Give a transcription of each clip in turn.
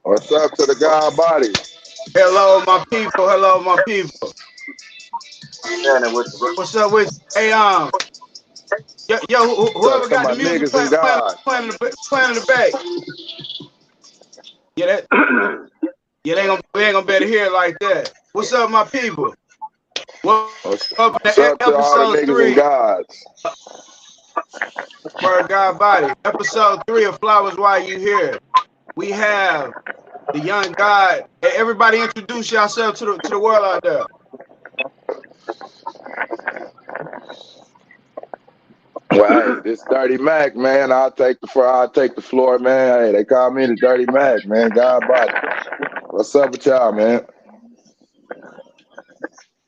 What's up to the God body? Hello, my people. Hello, my people. Standing with the What's up with you? Hey, What's up whoever to got my the music niggas and God? playing in the back. Yeah, they ain't gonna be able to hear it like that. What's up, my people? Welcome What's to up to all the episode niggas and 3 gods? for God Body. Episode 3 of Flowers While You Here. We have the young God. Hey, everybody introduce yourself to the world out there. Well, hey, this Dirty Mac, man. I'll take the floor, man. Hey, they call me the Dirty Mac, man. God body. What's up with y'all, man?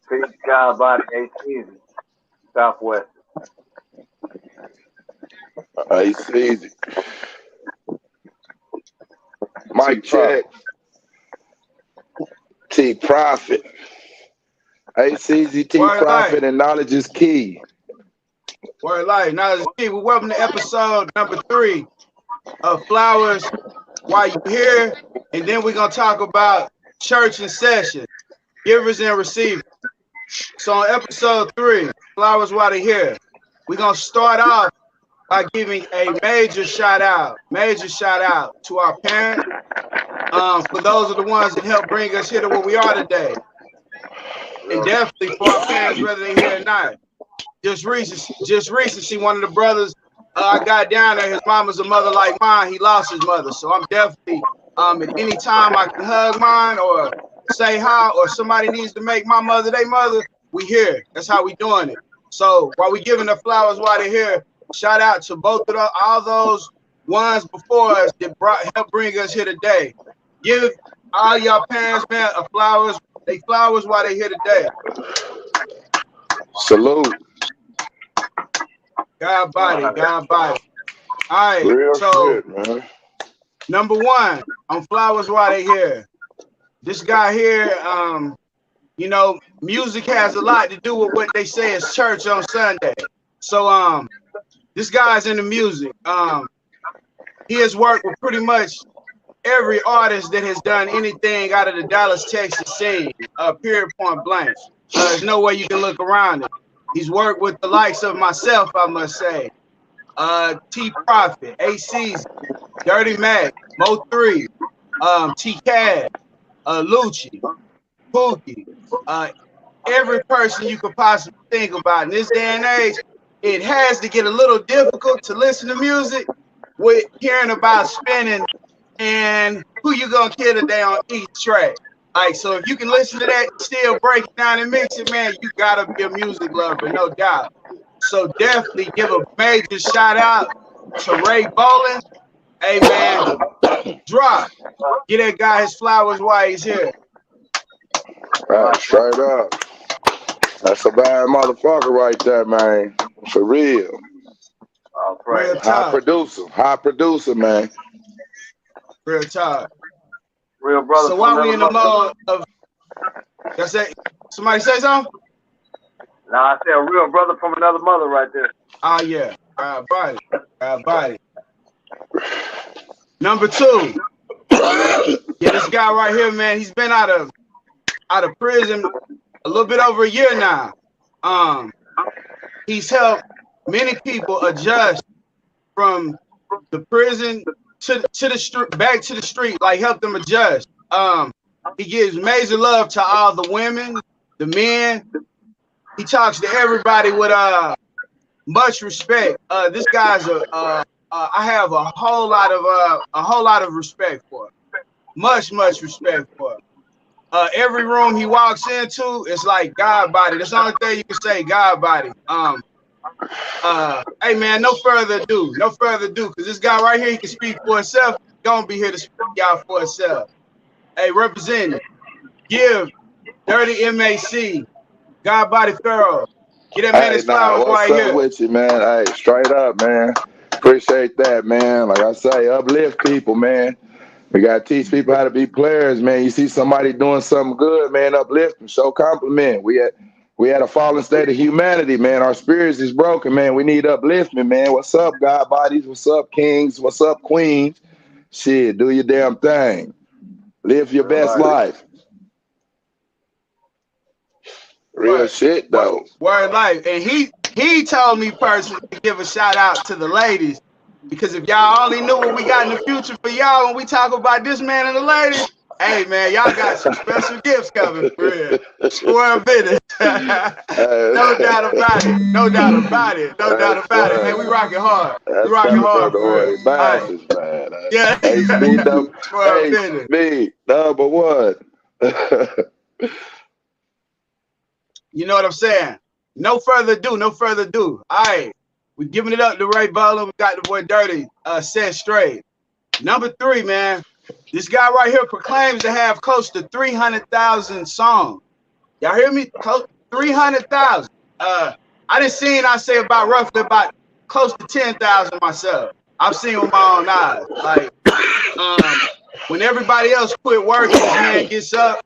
Peace, God body, ain't easy. Southwest. It's easy. Mic check. T Profit. Ace Easy T Word Profit life. and knowledge is key. Word life. Now, we welcome to episode number 3 of Flowers While You Here. And then we're going to talk about church and session, givers and receivers. So on episode 3, Flowers While They Here, we're going to start off by giving a major shout out to our parents. For those are the ones that helped bring us here to where we are today. And definitely for our parents, whether they're here or not. Just recently, one of the brothers I got down there, his mama's a mother like mine. He lost his mother. So I'm definitely, at any time I can hug mine or say hi, or somebody needs to make my mother their mother, we here. That's how we doing it. So while we giving the flowers while they're here, shout out to both of all those ones before us that helped bring us here today. Give all y'all parents, man, they flowers while they're here today. Salute. God body. All right, Real so shit, man. number 1 on flowers while they here. This guy here, music has a lot to do with what they say is church on Sunday. So this guy's into music. He has worked with pretty much every artist that has done anything out of the Dallas, Texas scene, period, point blank. There's no way you can look around it. He's worked with the likes of myself, I must say. T Profit, AC, Dirty Mac, Mo3, T Cad, Lucci, Pookie, every person you could possibly think about. In this day and age, it has to get a little difficult to listen to music with hearing about spinning and who you gonna kill today on each track. Like, so if you can listen to that, still break it down and mix it, man, you gotta be a music lover, no doubt. So definitely give a major shout out to Ray Bolin. Hey man, drop. Get that guy his flowers while he's here. Right, straight up. That's a bad motherfucker right there, man. For real. Real High producer, man. Real talk. Real brother. So while we in the mode of, that's it. Somebody say something? Nah, I said a real brother from another mother right there. Oh yeah, body. Number 2. Yeah, this guy right here, man. He's been out of prison a little bit over a year now. He's helped many people adjust from the prison to the street, back to the street, like help them adjust. He gives major love to all the women, the men. He talks to everybody with much respect. This guy's I have a whole lot of respect for. Much respect for. Every room he walks into, it's like God body. That's the only thing you can say, God body. Hey man, no further ado, because this guy right here, he can speak for himself. Gonna be here to speak y'all for himself. Hey, representing, give Dirty MAC, God body Pharaoh. Get that man his flowers right here. What's up with you, man? Hey, straight up, man. Appreciate that, man. Like I say, uplift people, man. We gotta teach people how to be players, man. You see somebody doing something good, man, uplift them, show compliment. We had a fallen state of humanity, man. Our spirits is broken, man. We need upliftment, man. What's up, God bodies? What's up, kings? What's up, queens? Shit, do your damn thing. Live your best life. Real shit though. Word life. And he told me personally to give a shout out to the ladies, because if y'all only knew what we got in the future for y'all when we talk about this man and the ladies, hey man, y'all got some special gifts coming for real. Square business. No doubt about it. No doubt about it. No doubt about it. Man, we rocking hard. We rocking hard for real. Masses, man. Yeah. Hey, speed up. Hey, speed number one. You know what I'm saying? No further ado. All right. We're giving it up to Ray Bowler. We got the boy Dirty, set straight. Number 3, man. This guy right here proclaims to have close to 300,000 songs. Y'all hear me? 300,000. I done seen, I say roughly about close to 10,000 myself. I've seen with my own eyes. Like, when everybody else quit working, this man gets up.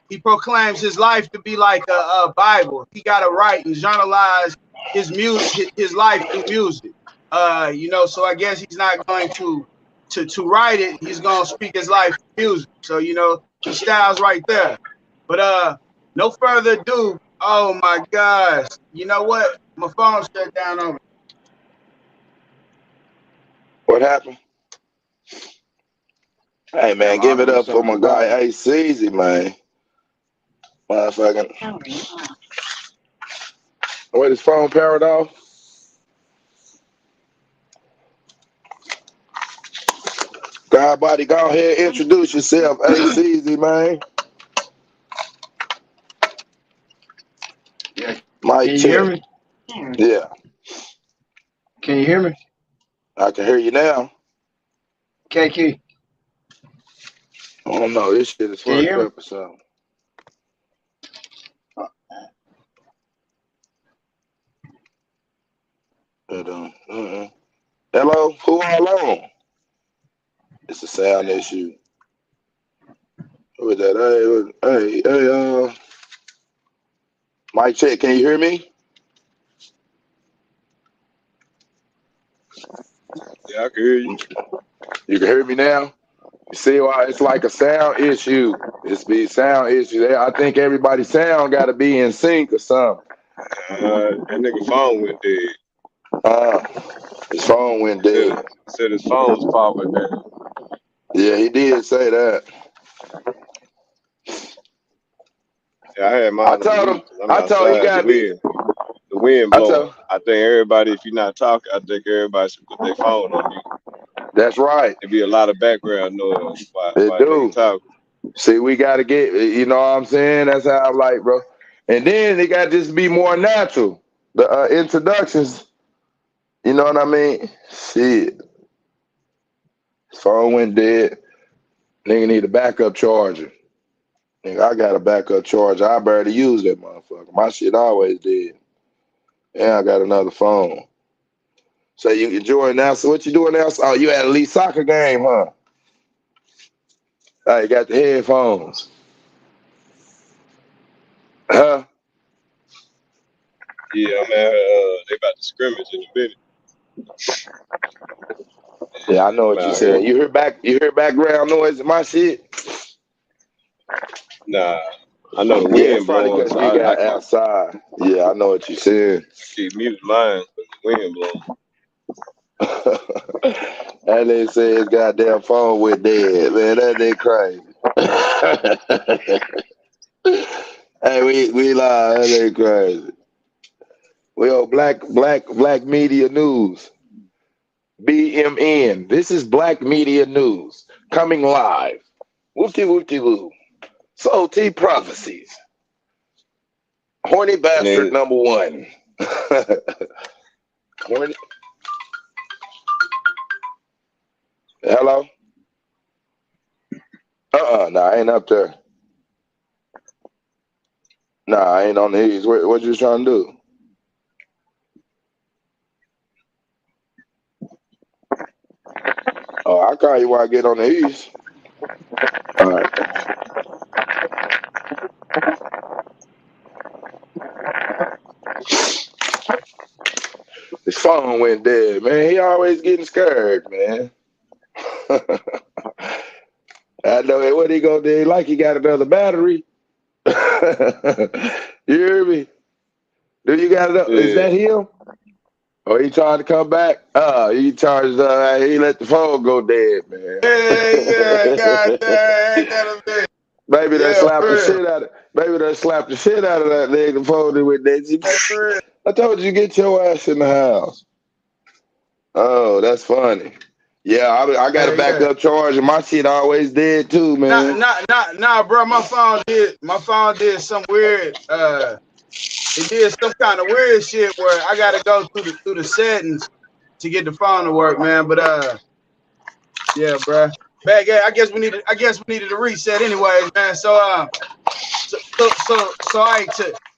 He proclaims his life to be like a Bible. He got to write and journalize his music, his life through music. You know, so I guess he's not going to write it. He's gonna speak his life through music. So you know, he styles right there. But no further ado. Oh my gosh! You know what? My phone shut down on me. What happened? Hey man, give it up for my guy. Hey, Ceasy, man. Motherfucking. Wait, his phone powered off? Godbody, go ahead, introduce yourself. Hey, Ceasy, man. Yeah. Mike, can you hear me? Yeah. Can you hear me? I can hear you now. KK. I don't know. This shit is fucked up or something. Hello? Who all on? It's a sound issue. Who is that? Hey, Mike check, can you hear me? Yeah, I can hear you. You can hear me now? You see why it's like a sound issue. It's be sound issue. I think everybody's sound gotta be in sync or something. That nigga phone went dead. His phone went dead. Said his phone was popping down. Yeah, he did say that. Yeah, I had mine. I told him he got the wind blowing. I think everybody, if you're not talking, I think everybody should put their phone on you. That's right. There'd be a lot of background noise while do. talking. See, we got to get, you know what I'm saying? That's how I like, bro. And then they got to just be more natural. The introductions, you know what I mean? Shit. His phone went dead. Nigga need a backup charger. Nigga, I got a backup charger. I barely use that motherfucker. My shit always dead. And I got another phone. So you enjoying now? So what you doing now? Oh, you at a elite soccer game, huh? Oh, you got the headphones. Huh? Yeah, man. They about to scrimmage in a minute. Yeah, I know what you said. You hear background noise in my shit? Nah, I know the wind blowing. Because you got outside. Yeah, I know what you said. Keep mute mine because the wind blowing. And they say his goddamn phone went dead, man. That nigga crazy. Hey, we live. That nigga crazy. We on Black Media News. BMN. This is Black Media News coming live. Whoopty-whoopty-woo. Soul T Prophecies. Horny bastard number 1. Horny. Hello? Nah, I ain't up there. Nah, I ain't on the east. What you trying to do? Oh, I'll call you when I get on the east. All right. His phone went dead, man. He always getting scared, man. I know it. What he gonna do? Like he got another battery. You hear me? Do you got it? Is Yeah. that him? Or he tried to come back? He charged. He let the phone go dead, man. Yeah, god dang, that'll be. Maybe they Yeah, slapped for the real. shit out of. Maybe they slapped the shit out of that nigga phone with Hey, that. for real. I told you get your ass in the house. Oh, that's funny. Yeah, I got a Hey, yeah. backup charge, and my shit always dead too, man. Nah, bro. My phone did some weird. It did some kind of weird shit where I gotta go through the settings to get the phone to work, man. But yeah, bro. Back, yeah, I guess we needed a reset, anyways, man. So, I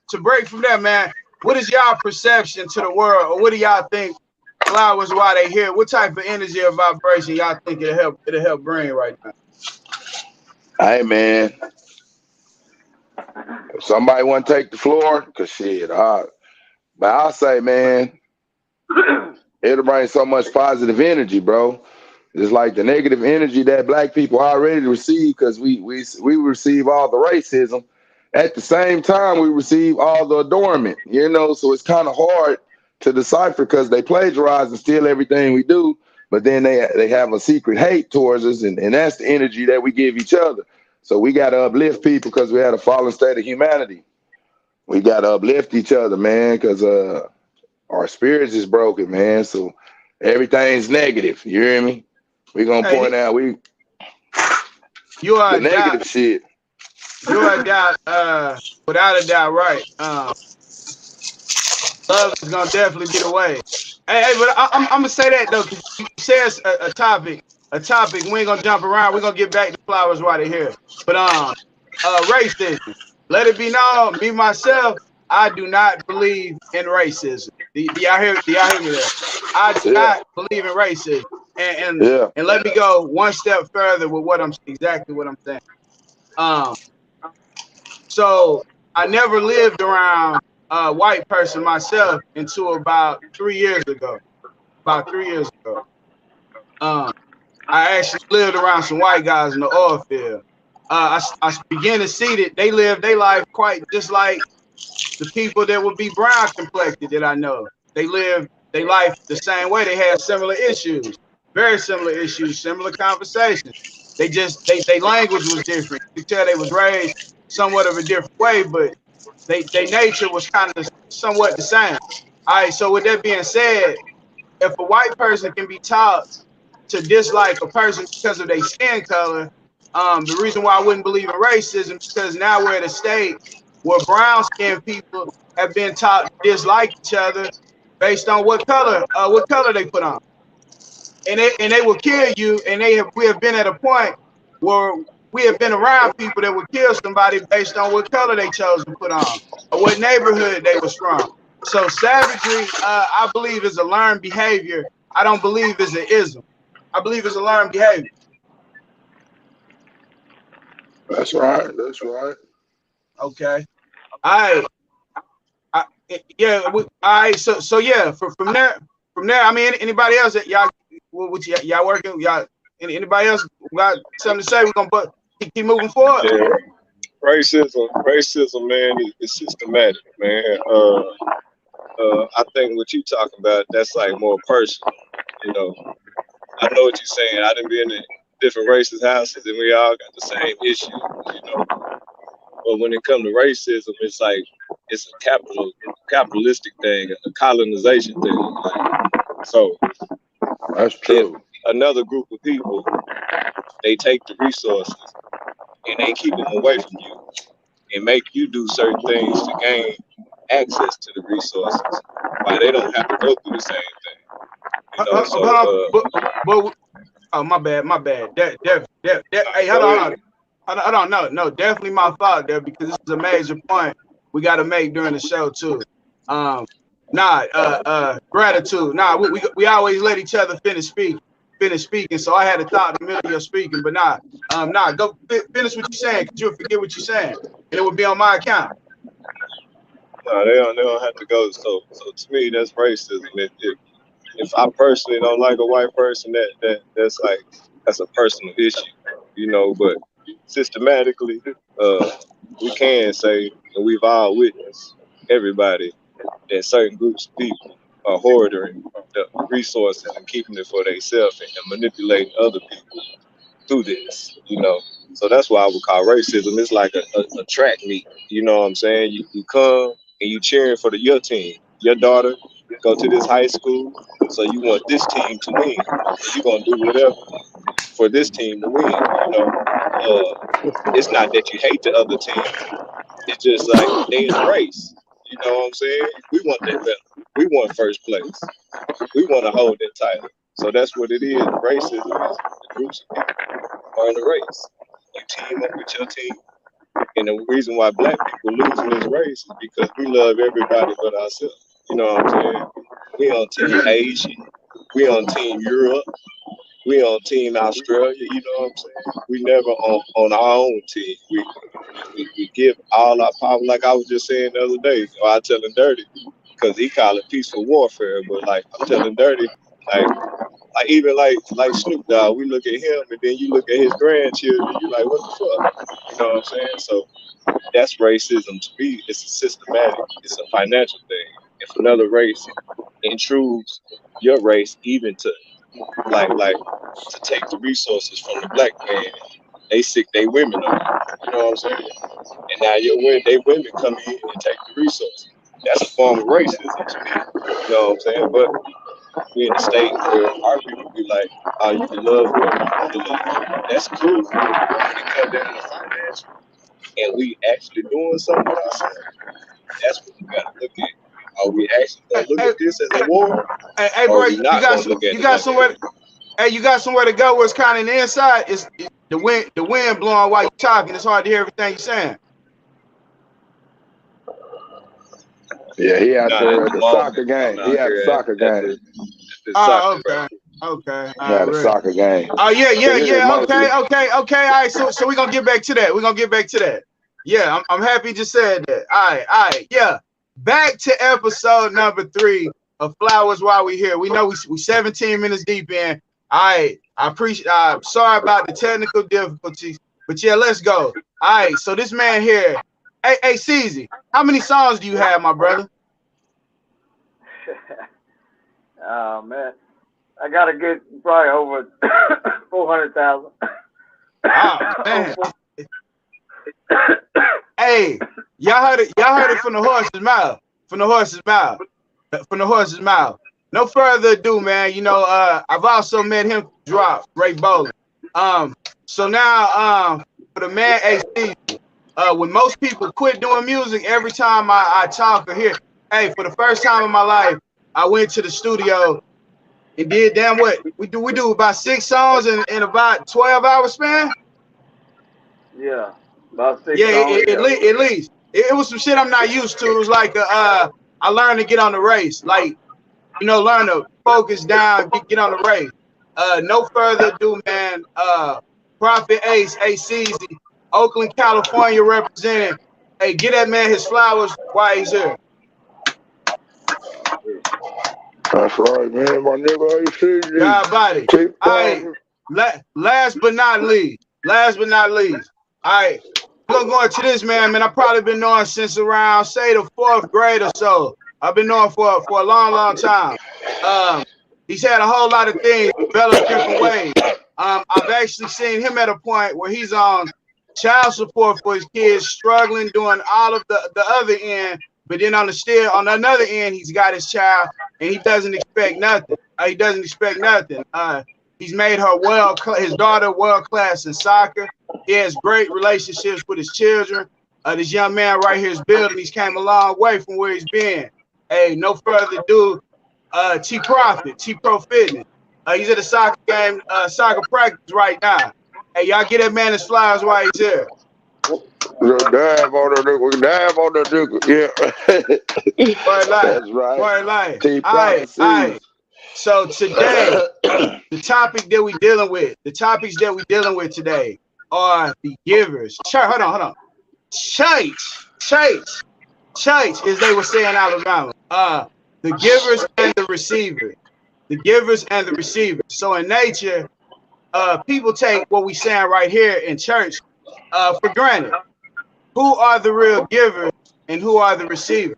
to break from that, man. What is y'all perception to the world, or what do y'all think flowers while they here? What type of energy or vibration y'all think it'll help bring right now? Hey, man, if somebody want to take the floor, cause shit, but I'll say, man, it'll bring so much positive energy, bro. It's like the negative energy that black people already receive because we receive all the racism. At the same time, we receive all the adornment, so it's kind of hard to decipher because they plagiarize and steal everything we do, but then they have a secret hate towards us, and that's the energy that we give each other. So we got to uplift people because we had a fallen state of humanity. We got to uplift each other, man, because our spirits is broken, man. So everything's negative. You hear me? We gonna Hey, point out you are the a doubt. negative shit. You are a doubt. Without a doubt, right. Love is gonna definitely be the way. Hey, but I'm gonna say that though, because you said a topic. A topic. We ain't gonna jump around. We're gonna get back to flowers right here. But racism. Let it be known, me myself, I do not believe in racism. Do y'all hear me there? I do Yeah, not believe in racism. yeah. And let me go one step further with exactly what I'm saying. Um, so I never lived around a white person myself until about 3 years ago. About 3 years ago. Um, I actually lived around some white guys in the oil field. I began to see that they live their life quite just like the people that would be brown complected that I know. They live their life the same way. They had similar issues, very similar issues, similar conversations. They language was different. You could tell they was raised somewhat of a different way, but they nature was kind of somewhat the same. All right, so with that being said, if a white person can be taught to dislike a person because of their skin color, the reason why I wouldn't believe in racism is because now we're at a state where brown skinned people have been taught to dislike each other based on what color they put on, and they will kill you. And we have been at a point where we have been around people that would kill somebody based on what color they chose to put on or what neighborhood they was from. So savagery, I believe, is a learned behavior. I don't believe it's an ism. I believe it's a learned behavior. That's right. That's right. Okay. I yeah. All right. So yeah. From there. I mean, anybody else that y'all working? Anybody else got something to say? We're gonna keep moving forward. Yeah. Racism, man, is systematic, man. I think what you talking about, that's like more personal. You know, I know what you're saying. I done been in different racist houses, and we all got the same issues. You know, but when it comes to racism, it's like it's a capitalistic thing, a colonization thing. Like, so That's if true. another group of people, they take the resources and they keep them away from you and make you do certain things to gain access to the resources, why they don't have to go through the same thing. You know, But oh, my bad. Hey, hold go on. ahead. I don't know. No, definitely my fault there because this is a major point we got to make during the show too. Gratitude. We always let each other finish speaking. So I had to thought in the middle of your speaking, but go finish what you're saying because you'll forget what you're saying, and it would be on my account. No, they don't have to go. So to me, that's racism. If I personally don't like a white person, that's a personal issue. but systematically, we can say, and we've all witnessed, everybody, that certain groups of people are hoarding the resources and keeping it for themselves and manipulating other people through this. So that's why I would call racism. It's like a track meet. You know what I'm saying? You come and you cheering for your team. Your daughter go to this high school, so you want this team to win. So you're gonna do whatever for this team to win. It's not that you hate the other team. It's just like they in a race. You know what I'm saying? We want that better. We want first place. We want to hold that title. So that's what it is. Racism is the groups of people are in a race. You team up with your team. And the reason why black people lose in this race is because we love everybody but ourselves. You know what I'm saying? We on team Asia. We on team Europe. We on team Australia. You know what I'm saying? We never on our own team. We give all our power, like I was just saying the other day. Or I tell him Dirty, because he call it peaceful warfare. But like I'm telling Dirty, like even like Snoop Dogg, we look at him and then you look at his grandchildren, you like, what the fuck? You know what I'm saying? So that's racism to me. It's a systematic, it's a financial thing. If another race intrudes your race even to like to take the resources from the black man, they sick they women on you. You know what I'm saying? And now they women come in and take the resources. That's a form of racism to me. You know what I'm saying? But we in a state where our people be like, oh, you can love whoever you want to love. That's cool. When it comes down to finance and we actually doing something with ourselves, that's what we gotta look at. Are we actually gonna look Hey, at this as a war, hey, or bro, are we not gonna look at you it got like somewhere. that? Hey, you got somewhere to go where it's kind of the inside. It's the wind blowing while you're talking. It's hard to hear everything you're saying. Yeah, he out Not at there at the the moment. soccer I'm game. He out at the here soccer at game. the Oh, soccer okay, practice. okay, He at all the right. soccer game. Oh yeah, Can hear it mostly. okay. All right, so we're gonna get back to that. We're gonna get back to that. Yeah, I'm happy you just said that. All right, yeah. Back to episode number 3 of Flowers While We Here. We know we 17 minutes deep in. All right, I appreciate. Sorry about the technical difficulties, but yeah, let's go. All right, so this man here, hey, CZ, how many songs do you have, my brother? Oh man, I gotta get probably over 400,000. Oh man. Hey, y'all heard it from the horse's mouth. From the horse's mouth. From the horse's mouth. No further ado, man. I've also met him drop Ray Bowling. So now, for the man AC, when most people quit doing music, every time I talk or hear, hey, for the first time in my life, I went to the studio and did damn what we do about 6 songs in about 12 hours span. Yeah, about 6 Yeah, songs. at Yeah. least it was some shit I'm not used to. It was like I learned to get on the race, like learn to focus down, get on the race. No further ado, man. Prophet Ace, ACZ, Oakland, California, representing. Hey, get that man his flowers while he's here. That's right, man. My nigga AC. God body. Keep All right. Last but not least. All right. We're gonna go into this, man. I've probably been knowing since around, say, the 4th grade or so. I've been knowing for a long time. He's had a whole lot of things develop different ways. I've actually seen him at a point where he's on child support for his kids, struggling, doing all of the other end, but then on another end, he's got his child and he doesn't expect nothing. He's made his daughter world class in soccer. He has great relationships with his children. This young man right here is building. He's came a long way from where he's been. Hey, no further ado, T-Pro Fitness. He's at a soccer game, soccer practice right now. Hey, y'all get that man his flowers while he's here. Dive on the nigga. Yeah. That's right. All right. So today, the topics that we're dealing with today are the givers. Hold on. Church, as they were saying in Alabama. The givers and the receivers. So in nature, people take what we saying right here in church for granted. Who are the real givers and who are the receivers?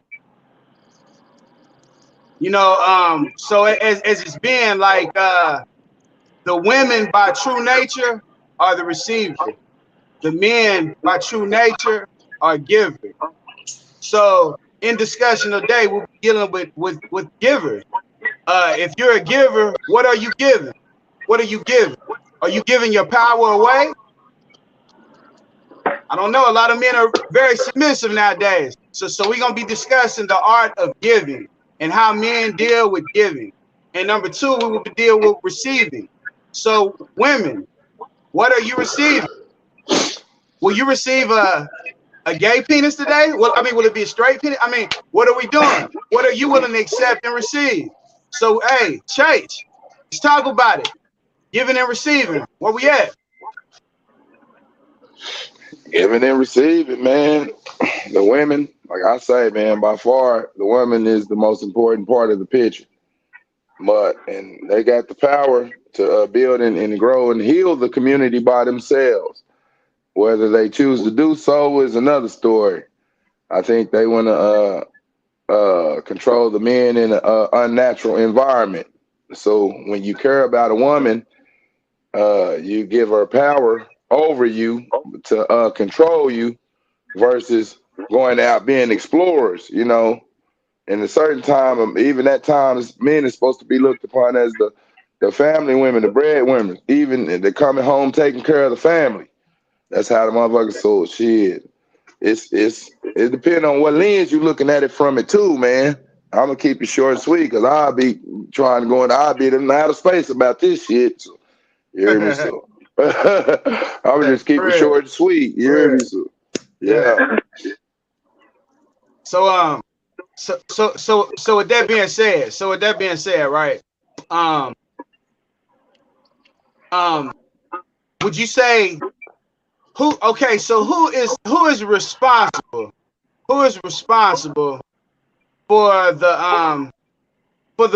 You know, so as it's being like the women by true nature are the receivers. The men by true nature are givers. So in discussion today, we'll be dealing with givers. If you're a giver, what are you giving? What are you giving? Are you giving your power away? I don't know. A lot of men are very submissive nowadays. So we're gonna be discussing the art of giving and how men deal with giving. And number two, we will be dealing with receiving. So women, what are you receiving? Will you receive a gay penis today? Well, I mean, will it be a straight penis? I mean, what are we doing? What are you willing to accept and receive? So, hey, church, let's talk about it. Giving and receiving. Where we at? Giving and receiving, man. The women, like I say, man, by far, the woman is the most important part of the picture. And they got the power to build and grow and heal the community by themselves. Whether they choose to do so is another story. I think they want to control the men in an unnatural environment. So when you care about a woman, you give her power over you to control you versus going out being explorers, you know. And a certain time, even that time, men is supposed to be looked upon as the family women, the breadwinners, even they're coming home taking care of the family. That's how the motherfuckers sold shit. It depends on what lens you looking at it from it too, man. I'm gonna keep it short and sweet because I'll be trying to go into I'll be in outer space about this shit. So, you hear me? So I'm gonna just keep it short and sweet. You hear me? So, yeah. So with that being said, right? Would you say who? Okay, so who is responsible? Who is responsible for the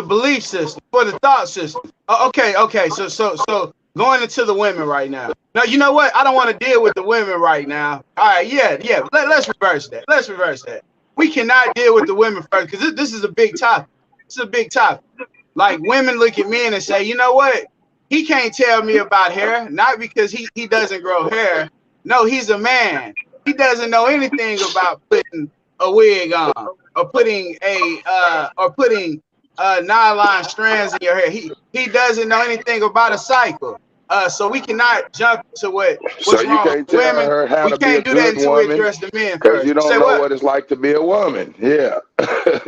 belief system, for the thought system? Okay. So going into the women right now. Now you know what? I don't want to deal with the women right now. All right, yeah. Let's reverse that. We cannot deal with the women first because this is a big topic. It's a big topic. Like women look at men and say, you know what? He can't tell me about hair, not because he doesn't grow hair. No, he's a man. He doesn't know anything about putting a wig on or putting nylon strands in your hair. He doesn't know anything about a cycle. So we cannot jump to what's so you wrong can't with tell women. her how We to be a can't do that good until we woman address the men because first. you don't Say know what it's like to be a woman. Yeah.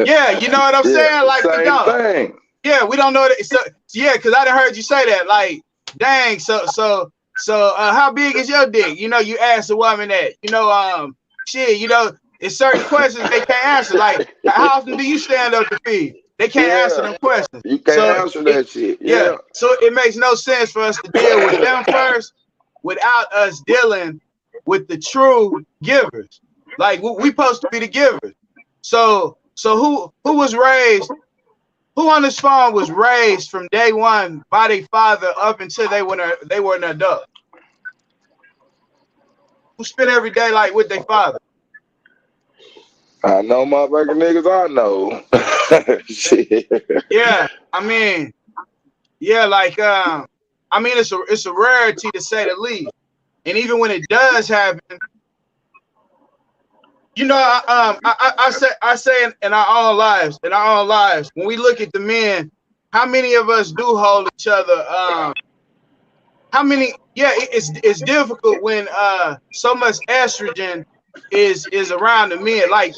Yeah, you know what I'm saying? Like we same don't. thing. Yeah, we don't know that. So yeah, because I done heard you say that. Like, dang. So how big is your dick? You know, you ask a woman that. You know, shit. You know, it's certain questions they can't answer. Like, how often do you stand up to feed? They can't answer them questions. You can't answer that shit. Yeah. So it makes no sense for us to deal with them first without us dealing with the true givers. Like we supposed to be the givers. So who was raised? Who on this phone was raised from day one by their father up until they were an adult? Who spent every day like with their father? I know motherfucking niggas I know. Shit. Yeah, I mean, yeah, like I mean it's a rarity to say the least. And even when it does happen, you know, I say in our own lives, when we look at the men, how many of us do hold each other? How many? Yeah, it's difficult when so much estrogen is around the men. Like,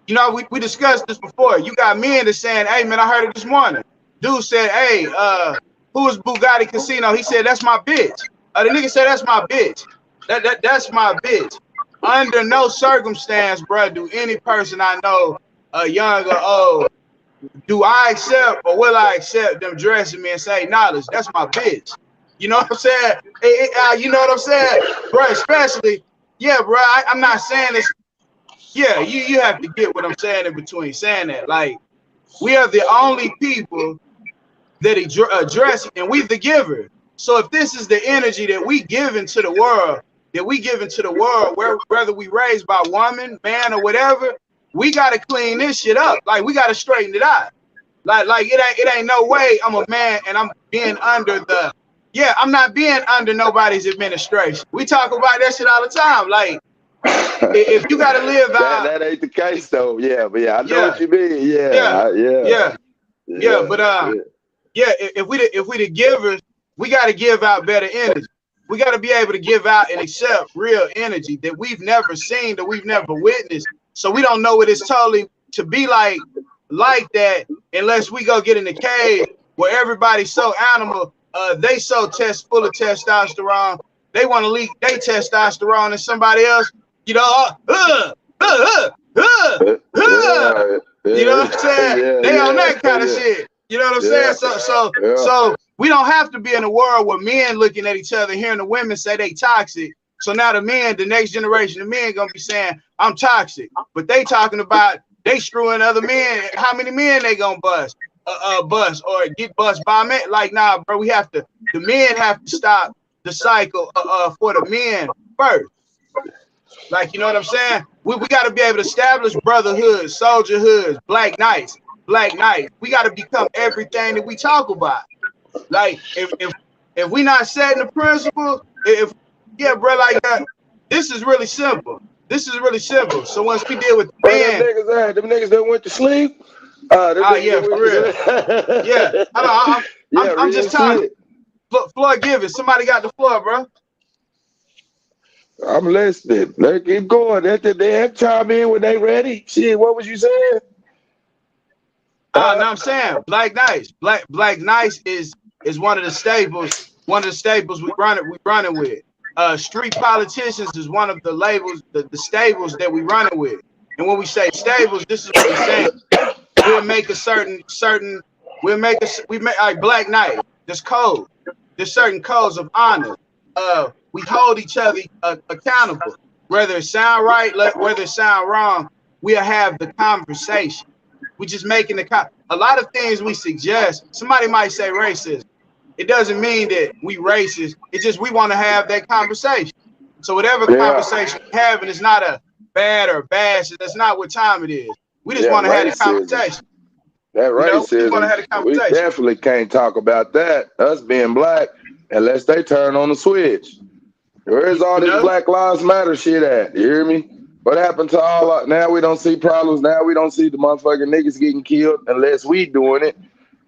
you know, we discussed this before. You got men that saying, "Hey, man, I heard it this morning." Dude said, "Hey, who is Bugatti Casino?" He said, "That's my bitch." The nigga said, "That's my bitch. That's my bitch." Under no circumstance, bro, do any person I know, young or old, do I accept or will I accept them dressing me and say, "Knowledge, that's my bitch." You know what I'm saying? You know what I'm saying, bro? Especially, yeah, bro. I'm not saying this. Yeah, you have to get what I'm saying in between saying that. Like, we are the only people that address, and we the giver. So if this is the energy that we give into the world, whether we raised by woman, man, or whatever, we gotta clean this shit up. Like we gotta straighten it out. Like it ain't no way I'm a man and I'm being under the I'm not being under nobody's administration. We talk about that shit all the time. Like if you gotta live out that ain't the case though. Yeah, but I know what you mean. If we the givers, we gotta give out better energy. We gotta be able to give out and accept real energy that we've never seen, that we've never witnessed. So we don't know what it's totally to be like that unless we go get in the cave where everybody's so animal, they so full of testosterone, they want to leak their testosterone in somebody else, you know, you know what I'm saying? They on that kind of shit. You know what I'm saying? So we don't have to be in a world where men looking at each other, hearing the women say they toxic. So now the next generation of men gonna be saying, I'm toxic. But they talking about they screwing other men. How many men they gonna bust or get bust by men? Like, nah, bro, the men have to stop the cycle for the men first. Like, you know what I'm saying? We got to be able to establish brotherhood, soldierhood, black knights. We got to become everything that we talk about. Like, if we not setting the principle, bro, like that, this is really simple. So once we deal with the man, them niggas that went to sleep. For real. I'm just talking. Floor giving. Somebody got the floor, bro. I'm listening. Let's keep going. They have chime in when they ready. Shit, what was you saying? No, I'm saying Black Knights. Black Knights is one of the staples. One of the staples we running with. Street politicians is one of the labels, the stables that we running with. And when we say stables, this is what we're saying. We'll make like Black Knight. There's code. There's certain codes of honor. We hold each other accountable. Whether it sound right, whether it sound wrong, we'll have the conversation. We just making a lot of things we suggest. Somebody might say racist. It doesn't mean that we racist. It's just we want to have that conversation. So whatever conversation we're having is not a bad or bash. That's not what time it is. We just want to have the conversation. That racism, we definitely can't talk about that. Us being black, unless they turn on the switch. Where's all this Black Lives Matter shit at? You hear me? What happened to all now we don't see problems. Now we don't see the motherfucking niggas getting killed unless we doing it.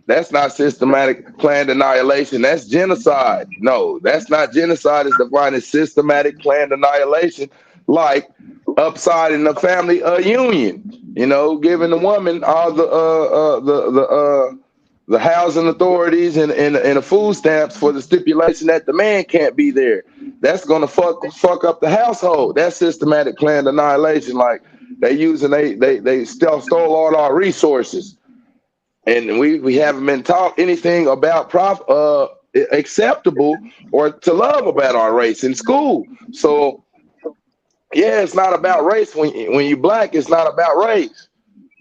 That's not systematic planned annihilation. That's genocide. No, that's not genocide. It's defined as systematic planned annihilation, like upsiding the family union. You know, giving the woman all the housing authorities and the food stamps for the stipulation that the man can't be there. That's gonna fuck up the household. That's systematic planned annihilation. Like they still stole all our resources. And we haven't been taught anything about acceptable or to love about our race in school. So yeah, it's not about race. When you black, it's not about race.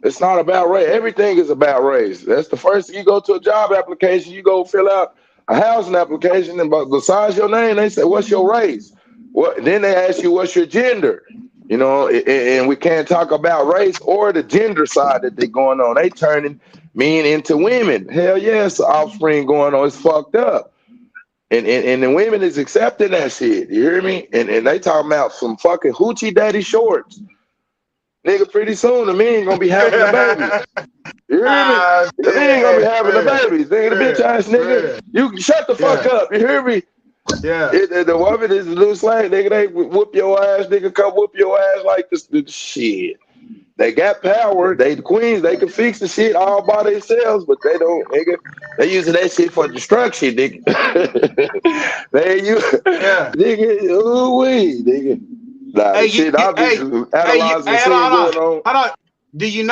It's not about race. Everything is about race. That's the first thing. You go to a job application, you go fill out a housing application, and besides your name, they say, what's your race? Then they ask you, what's your gender? You know, and we can't talk about race or the gender side that they're going on. They turning men into women. Hell yes, offspring going on. It's fucked up. And the women is accepting that shit. You hear me? And they talking about some fucking hoochie daddy shorts. Nigga, pretty soon the men gonna be having the babies. You hear me? The men gonna be having the babies. Nigga, the bitch ass nigga. You shut the fuck up. You hear me? Yeah. The woman is a little slang. Nigga, they whoop your ass. Nigga, come whoop your ass like this shit. They got power. They the queens. They can fix the shit all by themselves, but they don't, nigga. They using that shit for destruction, nigga. They use, nigga. Ooh wee, nigga. Nah, I'm just analyzing the scene going on. Hold on. Do you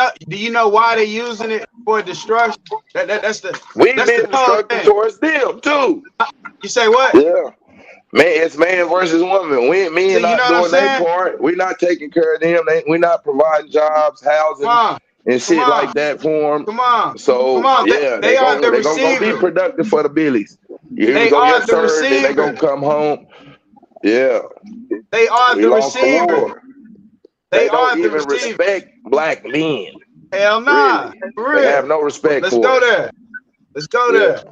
know why they using it for destruction? That's we've been destructive towards them too. You say what? Yeah. Man, it's man versus woman. Men not doing their part. We're not taking care of them. We're not providing jobs, housing, and shit like that for them. Come on. So Come on. yeah, they're gonna be productive for the billies. You hear me? They Go, are yes, the sir. Then they receiver. gonna come home. Yeah. They are We the lost the receiver. war. They They don't are the even receiver. respect black men. Hell nah. Really. For They have real. no respect Let's for go us. there. Let's go Yeah. there.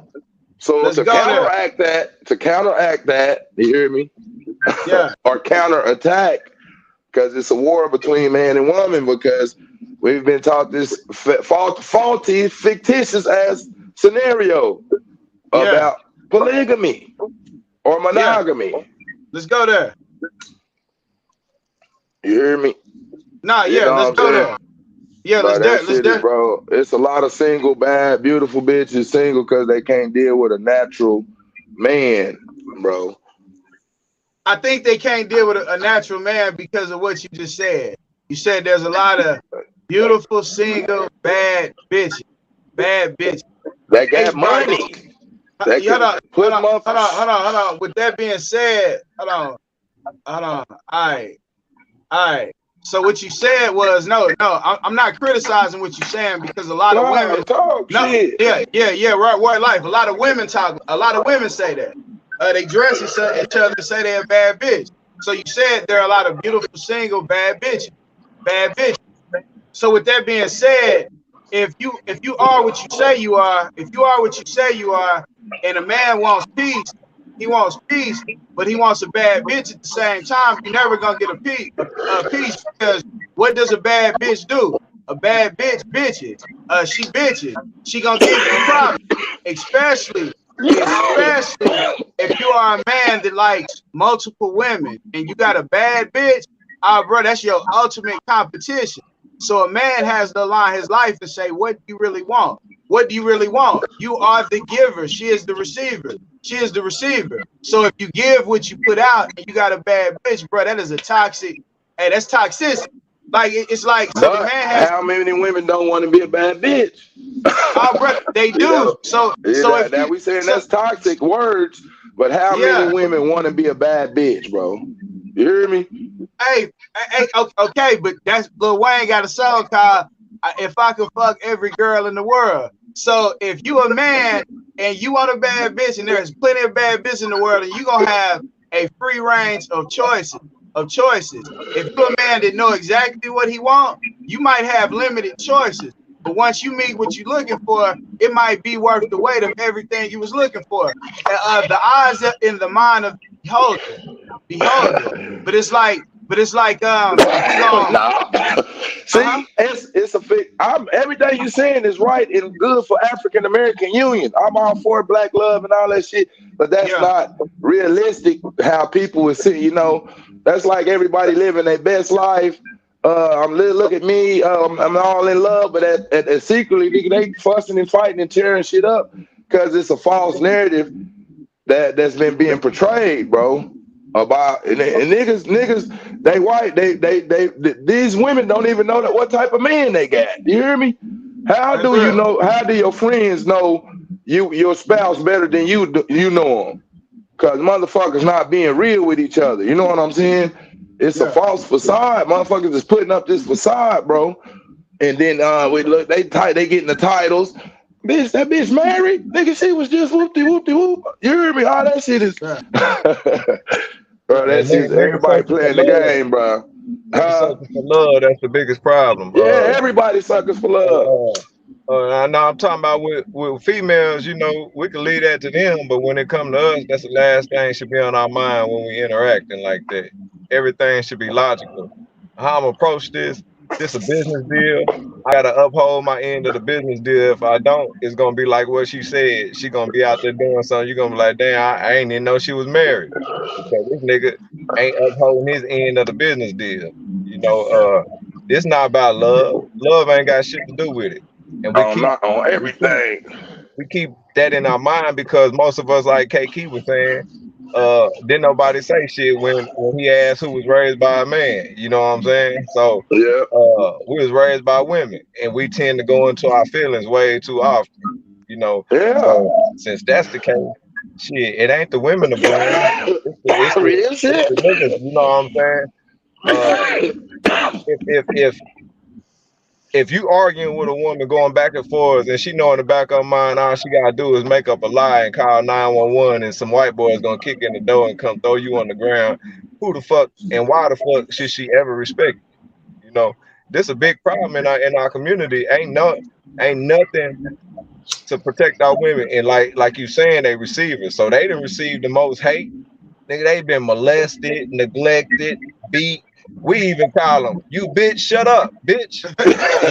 So Let's to go there. counteract that, you hear me? Yeah. Or counterattack, because it's a war between man and woman, because we've been taught this faulty, fictitious ass scenario Yeah. about polygamy or Yeah. monogamy. Let's go there. You hear me? Nah, You yeah, know let's what I'm go saying? there. Yeah, let's But that there. Let's shit is, there. bro, it's a lot of single, bad, beautiful bitches single because they can't deal with a natural man, bro. I think they can't deal with a natural man because of what you just said. You said there's a lot of beautiful, single, bad bitches. Bad bitches. They Hey, got bro, money. They hold can on, put motherfuckers. hold on. With that being said, hold on. All right. So what you said was no. I'm not criticizing what you're saying because a lot of women. Talk No, shit. yeah. Right life. A lot of women talk. A lot of women say that. They dress each other and say they're a bad bitch. So you said there are a lot of beautiful single bad bitches. Bad bitches. So with that being said, if you are what you say you are, and a man wants peace, he wants peace, but he wants a bad bitch at the same time, you're never gonna get a peace because what does a bad bitch do? A bad bitch bitches. She bitches. She gonna give you problems, especially if you are a man that likes multiple women and you got a bad bitch. Bro, that's your ultimate competition. So a man has to align his life and say, what do you really want? What do you really want? You are the giver. She is the receiver. So if you give what you put out and you got a bad bitch, bro, that is a toxic. Hey, that's toxicity. Like it's like so the But man has. how many women don't want to be a bad bitch? Oh, bro, they do. You know, So if now you we saying that's toxic words, but how many yeah. women want to be a bad bitch, bro? You hear me? Hey, okay, but that's Lil Wayne got a song called "If I Could Fuck Every Girl in the World." So if you a man and you want a bad bitch, and there's plenty of bad bitches in the world, and you gonna have a free range of choices. If you're a man that know exactly what he wants, you might have limited choices. But once you meet what you're looking for, it might be worth the wait of everything you was looking for. The eyes are in the mind of the beholder. But it's like if we go Nah. See, it's a big. Everything you saying is right and good for African American Union. I'm all for black love and all that shit, but that's yeah, not realistic. How people would see, that's like everybody living their best life. Look at me. I'm all in love, but secretly they fussing and fighting and tearing shit up because it's a false narrative that's been being portrayed, bro. About and niggas, they white, these women don't even know that what type of man they got. You hear me? How that's do you real. know? How do your friends know your spouse better than you know them? Cause motherfuckers not being real with each other. You know what I'm saying? It's a Yeah, false facade. Motherfuckers is putting up this facade, bro. And then we look, they getting the titles. Bitch, that bitch married. Nigga, she was just whoopty whoopty whoop. You hear me? All that shit is yeah, bro, And that's just niggas everybody searching for playing the love. game, bro. Niggas Huh? searching for love. That's the biggest problem. Yeah, everybody suckers for love. Now I'm talking about with females. We can leave that to them, but when it come to us, that's the last thing should be on our mind when we interacting like that. Everything should be logical. How I'm approach this a business deal. I gotta uphold my end of the business deal. If I don't, it's gonna be like what she said. She gonna be out there doing something. You're gonna be like, damn, I ain't even know she was married because this nigga ain't upholding his end of the business deal. It's not about love. Love ain't got shit to do with it. And we keep Not on we keep everything. we keep that in our mind because most of us, like KK was saying, didn't nobody say shit when he asked who was raised by a man. You know what I'm saying? So Yeah. we was raised by women, and we tend to go into our feelings way too often. Yeah. So since that's the case, shit, it ain't the women to blame. Real It's shit. the niggas. You know what I'm saying? Uh, if if you arguing with a woman going back and forth and she know in the back of her mind all she gotta do is make up a lie and call 911 and some white boys gonna kick in the door and come throw you on the ground, who the fuck and why the fuck should she ever respect you? You know, this a big problem in our community. Ain't nothing to protect our women, and like you saying, they receive it. So they didn't receive the most hate. Nigga, they been molested, neglected, beat. We even call them, you bitch, shut up, bitch. You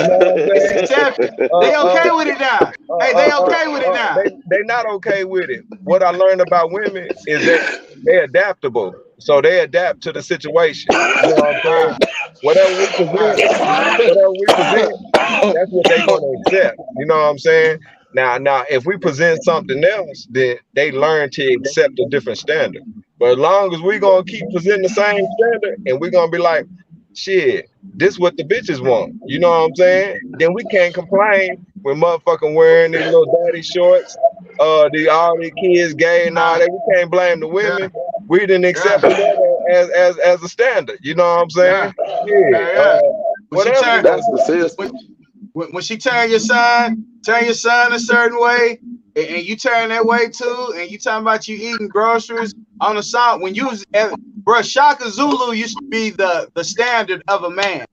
know what I'm It's saying? accepted. They okay with it now. Hey, they okay with it now. They not okay with it. What I learned about women is that they're adaptable. So they adapt to the situation. You know what I'm saying? Whatever we present, that's what they're gonna accept. You know what I'm saying? Now, if we present something else, then they learn to accept a different standard. But as long as we gonna keep presenting the same standard, and we're gonna be like, shit, this what the bitches want. You know what I'm saying? Then we can't complain when motherfucking wearing these little daddy shorts, all these kids gay and all that. We can't blame the women. We didn't accept that as a standard. You know what I'm saying? Yeah. Whatever. That's the system. When she turn your son a certain way, and you turn that way too, and you talking about you eating groceries on the side, when you was, bro, Shaka Zulu used to be the standard of a man.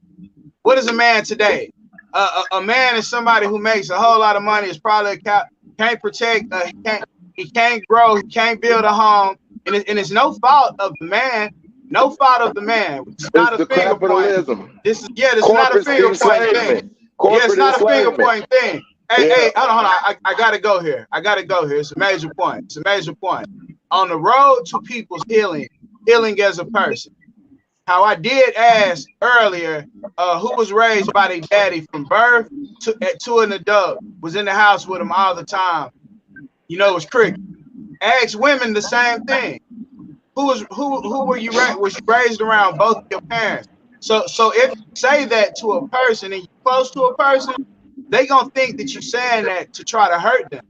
What is a man today? A man is somebody who makes a whole lot of money, is probably can't protect, he can't grow, he can't build a home, and it's no fault of the man. No fault of the man. It's not a finger point. This is not a finger point thing. Yeah, it's not a finger point thing. Hey, hold on. I gotta go here. It's a major point. On the road to people's healing as a person. How I did ask earlier, who was raised by their daddy from birth to an adult, was in the house with them all the time. You know, it was cricket. Ask women the same thing. Who were you raised? Was you raised around both of your parents? So if you say that to a person and you're close to a person, they gonna think that you're saying that to try to hurt them.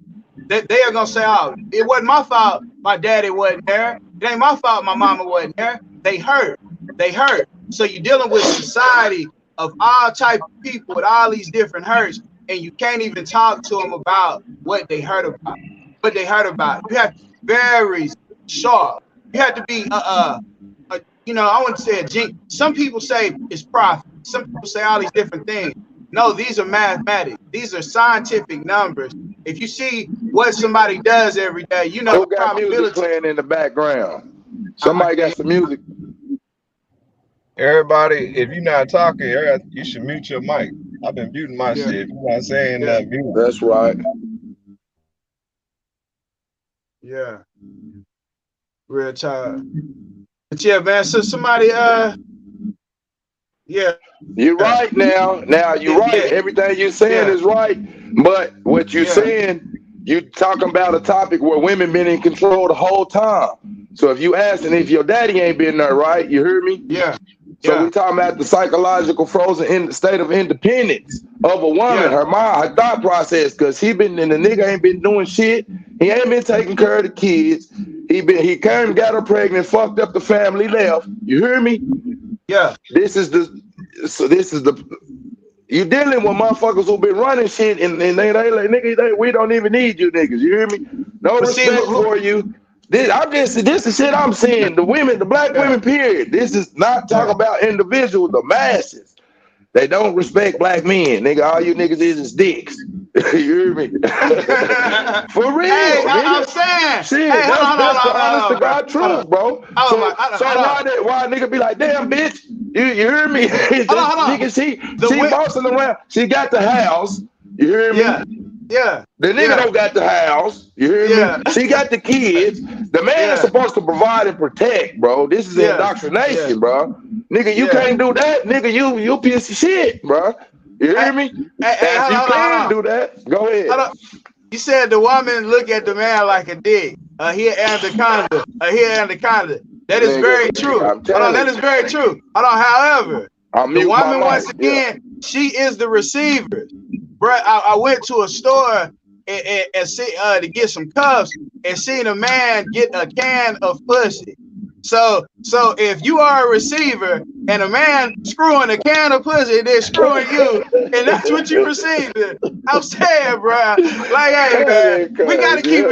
They are gonna say, "Oh, it wasn't my fault. My daddy wasn't there. It ain't my fault. My mama wasn't there." They hurt. So you're dealing with society of all type of people with all these different hurts, and you can't even talk to them about what they heard about. You have to be very sharp. You have to be you know, I wouldn't say a jinx. Some people say it's profit. Some people say all these different things. No, these are mathematics. These are scientific numbers. If you see what somebody does every day, you know. Who got music playing in the background? Somebody got some music. Everybody, if you're not talking, you should mute your mic. I've been muting my shit. If you're not saying mute. That's right. Yeah. Real time. But yeah, man. So somebody, yeah. You're right now. Now you're right. Everything you're saying is right. But what you're saying, you talking about a topic where women been in control the whole time. So if you asking if your daddy ain't been there, right? You heard me? Yeah. So we talking about the psychological frozen in the state of independence of a woman, her mind, her thought process, because the nigga ain't been doing shit. He ain't been taking care of the kids. He came, got her pregnant, fucked up the family, left. You hear me? Yeah. This is the you dealing with motherfuckers who been running shit and they like, nigga, we don't even need you niggas. You hear me? No respect for you. This is shit I'm saying. The women, the black women, period. This is not talking about individuals, the masses. They don't respect black men. Nigga, all you niggas is dicks. You hear me? For real. Hey, nigga. I'm saying. Shit, hey, that's the honest to God truth, bro. So why nigga be like, damn, bitch, you hear me? Nigga, she bossing around. She got the house. You hear me? Yeah. The nigga don't got the house. You hear me? She got the kids. The man is supposed to provide and protect, bro. This is indoctrination, bro. Nigga, you can't do that. Nigga, you piece of shit, bro. You hear me? If you can do that, go ahead. You said the woman look at the man like a dick. He an anaconda. That is very true. That is very true. However, the woman, once again, she is the receiver. Bro, I went to a store and see to get some cuffs and seen a man get a can of pussy. So if you are a receiver and a man screwing a can of pussy and then screwing you, and that's what you received, I'm saying, bro, like, hey man, we gotta keep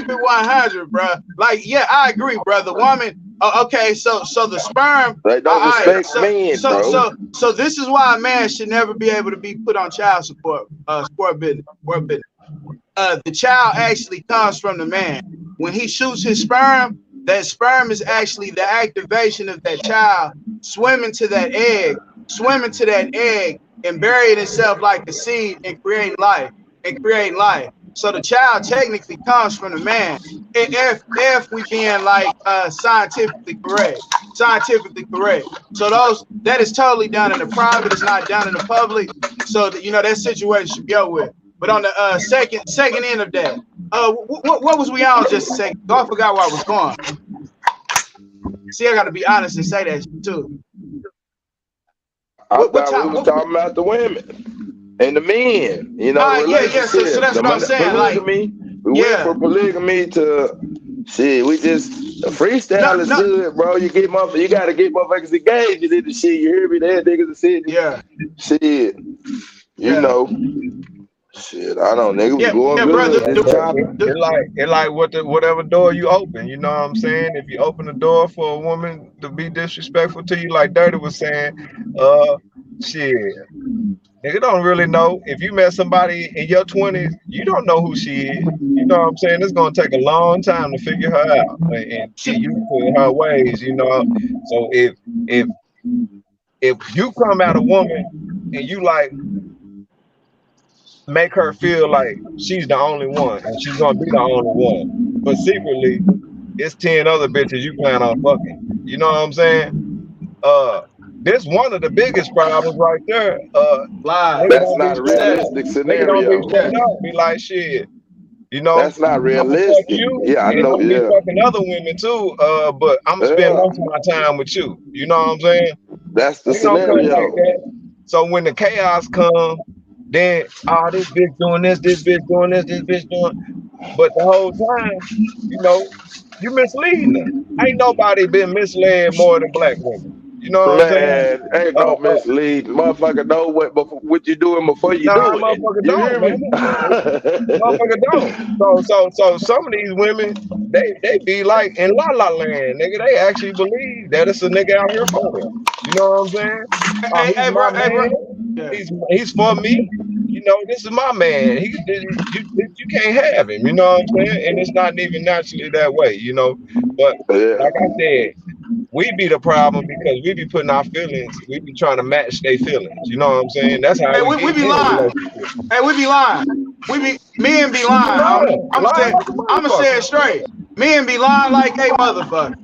it 100, bro. Like, yeah, I agree, bro. The woman, okay, so the sperm, They don't respect men, bro. So this is why a man should never be able to be put on child support, sport business. The child actually comes from the man. When he shoots his sperm, that sperm is actually the activation of that child swimming to that egg and burying itself like a seed and creating life. So the child technically comes from the man. If we being like scientifically correct. So that is totally done in the private, it's not done in the public. So that situation should be over with. But on the second end of that, what was we on just a second? I forgot where I was going. See, I gotta be honest and say that too. I thought we was talking about the women and the men. You know, yeah. So that's what I'm saying. Polygamy. We went from polygamy to shit. We just freestyle is good, bro. You gotta get motherfuckers engaged in the shit. You hear me? That niggas are sitting. Yeah. Shit. You know. Shit, I don't, nigga. We going good. It like whatever door you open. You know what I'm saying? If you open the door for a woman to be disrespectful to you, like Dirty was saying, shit, nigga don't really know. If you met somebody in your 20s, you don't know who she is. You know what I'm saying? It's gonna take a long time to figure her out and get used to her ways. You know, so if you come at a woman and you like make her feel like she's the only one and she's gonna be the only one, but secretly it's 10 other bitches you plan on fucking. You know what I'm saying? This one of the biggest problems right there. That's not a realistic scenario. Be like, shit, you know, that's not realistic. Yeah, I know. Yeah, be fucking other women too. But I'm gonna spend most of my time with you. You know what I'm saying? That's the scenario. Like that. So when the chaos comes, then this bitch doing this bitch doing this bitch doing, but the whole time, you know, you misleading them. Ain't nobody been misled more than black women. You know what I'm saying? Ain't no mislead. Motherfucker know what you doing before you do it. Motherfucker don't, man. Motherfucker don't. So some of these women, they be like in La La Land, nigga. They actually believe that it's a nigga out here for them. You know what I'm saying? He's for me. You know, this is my man. You can't have him. You know what I'm saying? And it's not even naturally that way. You know, but like I said, we be the problem because we be putting our feelings. We be trying to match their feelings. You know what I'm saying? That's how we be lying. Hey, we be lying. Men be lying. I'm gonna say it straight. Men be lying like a motherfucker.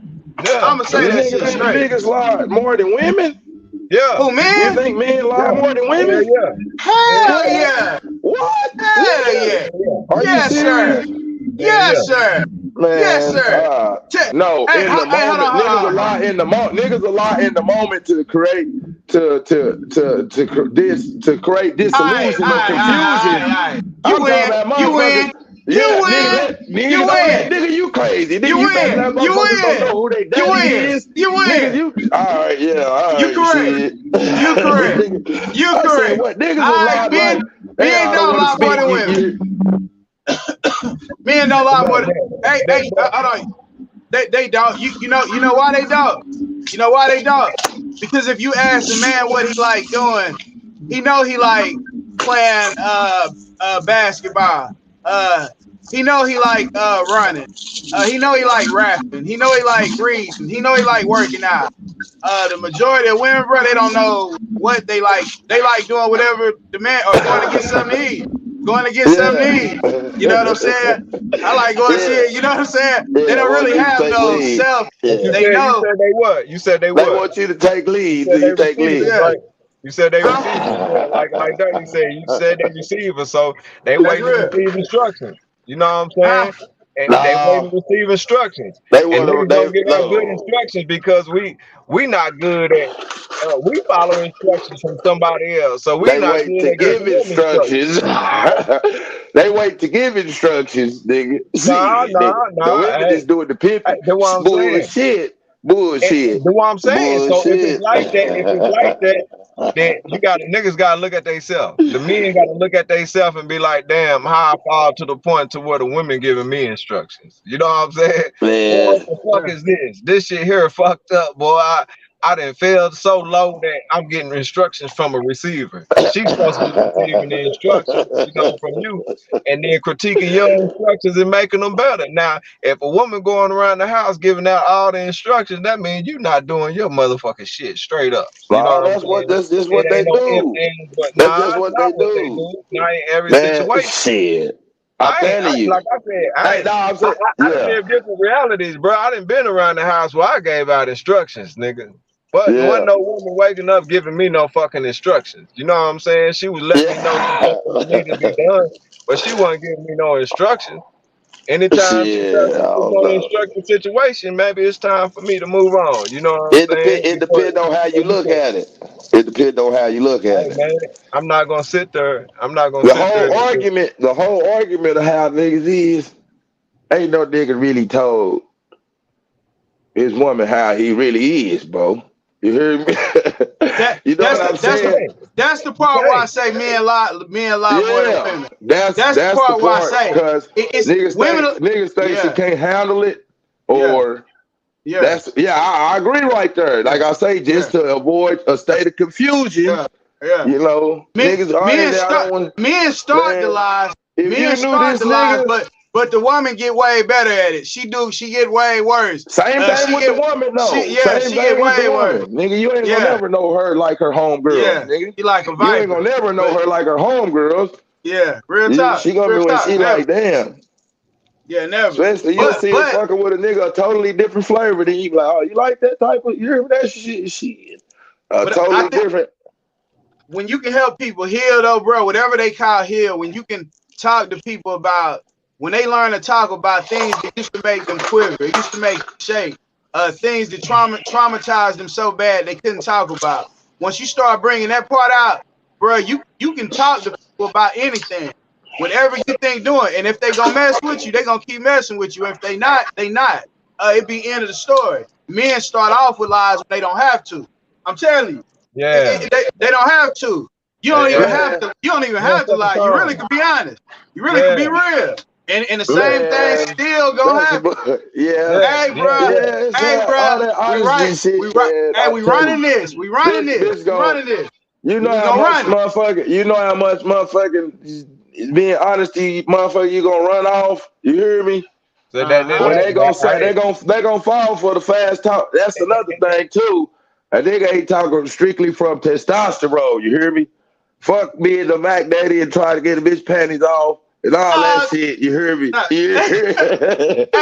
Yeah. I'm gonna say that shit straight. Niggas lie more than women. Yeah. Who, men? You think men lie more than women? Yeah. Hell yeah. What? Hell yeah. Are you serious? Yes, sir. Man, yes, sir. No, in the moment, niggas will lie in the moment. Niggas will lie in the moment to create disillusion and confusion. You win. Nigga, you crazy. Nigga, you win. Don't know who they daddy is. You win. All right, yeah. All right, you correct. You correct. What niggas will lie like? Men don't lie more than women. Men don't lie more than. Hey, hold on. They don't. You know why they don't? You know why they don't? Because if you ask a man what he like doing, he know he like playing basketball. He know he like running. He know he like rapping. He know he like reading. He know he like working out. The majority of women, bro, they don't know what they like. They like doing whatever the man or going to get something to eat. Going to get something to eat. You know what I'm saying? I like going to see. You know what I'm saying? They don't really have no self. They know. You said they what? You said they what? They want you to take lead. You take lead. Right? You said they receive. Like Dirty said, you said they receiver, so they wait to receive instructions. You know what I'm saying? and they waiting No, to receive instructions. they And want to. niggas They don't give out good no. instructions because we not good at we follow instructions from somebody else, so we They not wait good to at giving give them instructions. instructions. They wait to give instructions, nigga. Nah, Shit, nigga. nah, The nah. women is doing the Hey, pimping. that's what I'm saying. Bullshit. And Bullshit. do what I'm saying. So Bullshit. if it's like that, then you got niggas got to look at themselves. The men got to look at themselves and be like, damn, how I fall to the point to where the women giving me instructions. You know what I'm saying? Boy, Man. what the fuck is this? This shit here fucked up, boy. I done fell so low that I'm getting instructions from a receiver. She's supposed to be receiving the instructions, from you, and then critiquing your instructions and making them better. Now, if a woman going around the house giving out all the instructions, that means you not doing your motherfucking shit straight up. You know No, what I'm saying? that's just It what they ain't no if, do. ands, but That's nah, just it's what not they what they do. do. Not in every Man, situation. shit. I'm telling you. Like I said, Hey, no, I'm saying, I done yeah. lived different realities, bro. I done been around the house where I gave out instructions, nigga. But there wasn't Yeah. no woman waking up giving me no fucking instructions. You know what I'm saying? She was letting me know some Yeah. stuff that needed to be done, but she wasn't giving me no instructions. Anytime she felt Shit, I like it's don't on an know. instructive situation, maybe it's time for me to move on. You know what I'm saying? It Because depends on how you you look can't. at it. It depends on how you look at Hey it. man, I'm not gonna sit there. I'm not gonna sit there. The whole argument of how niggas is, ain't no nigga really told his woman how he really is, bro. You hear me? That You know that's what the I'm that's the saying? that's the You part where I can't. say men lie more than Yeah, women. That's the that's the part where I part say because it's women. niggas think she Yeah, can't handle it, yeah, or yeah, I agree right there. Like yeah, I say, yeah, just to avoid a state of confusion, yeah, yeah. Men niggas, all right, men I don't start want, men start the man. lies. If Men you knew start this the lies, nigga, but the woman get way better at it. She get way worse. same thing She with the get woman, though. Same she get thing with the way worse. woman, nigga. You ain't gonna Yeah, never know her like her homegirls, yeah. nigga. She like a You ain't gonna viper. never know But her like her homegirls. yeah, real talk, She gonna be when she never. like, damn. Yeah, never. Especially you'll see her But fucking with a nigga a totally different flavor than you. Be like, oh, you like that type of? You hear that shit? Shit, I totally think different. when you can help people heal though, bro, whatever they call heal, when you can talk to people about when they learn to talk about things that used to make them quiver, it used to make them shake, things that traumatized them so bad they couldn't talk about. Once you start bringing that part out, bro, you can talk to people about anything, whatever you think doing, and if they gonna mess with you, they gonna keep messing with you. If they not, they not. It be end of the story. Men start off with lies when they don't have to. I'm telling you. Yeah. They don't have to. You don't even And have Man, to. You don't even you have to set the lie. You really tone. could be honest. You really could Yeah. be real. And the same thing man, still gonna that's happen. Yeah. Hey, Yeah. bro. Yeah. it's Hey, all bro. that We honesty right. shit, We right. man. Hey, I'm we telling running you, this. We running this. this We go. running this. You know We how gonna much run it. motherfucker. You know how much motherfucking being honesty, motherfucker. You gonna run off. You hear me? So Uh-huh. When they gonna say hey, they gonna fall for the fast talk. That's another thing too. A nigga ain't talking strictly from testosterone. You hear me? Fuck being the Mac Daddy and try to get a bitch panties off and all that Uh, shit. You hear me? no. You Hey, hear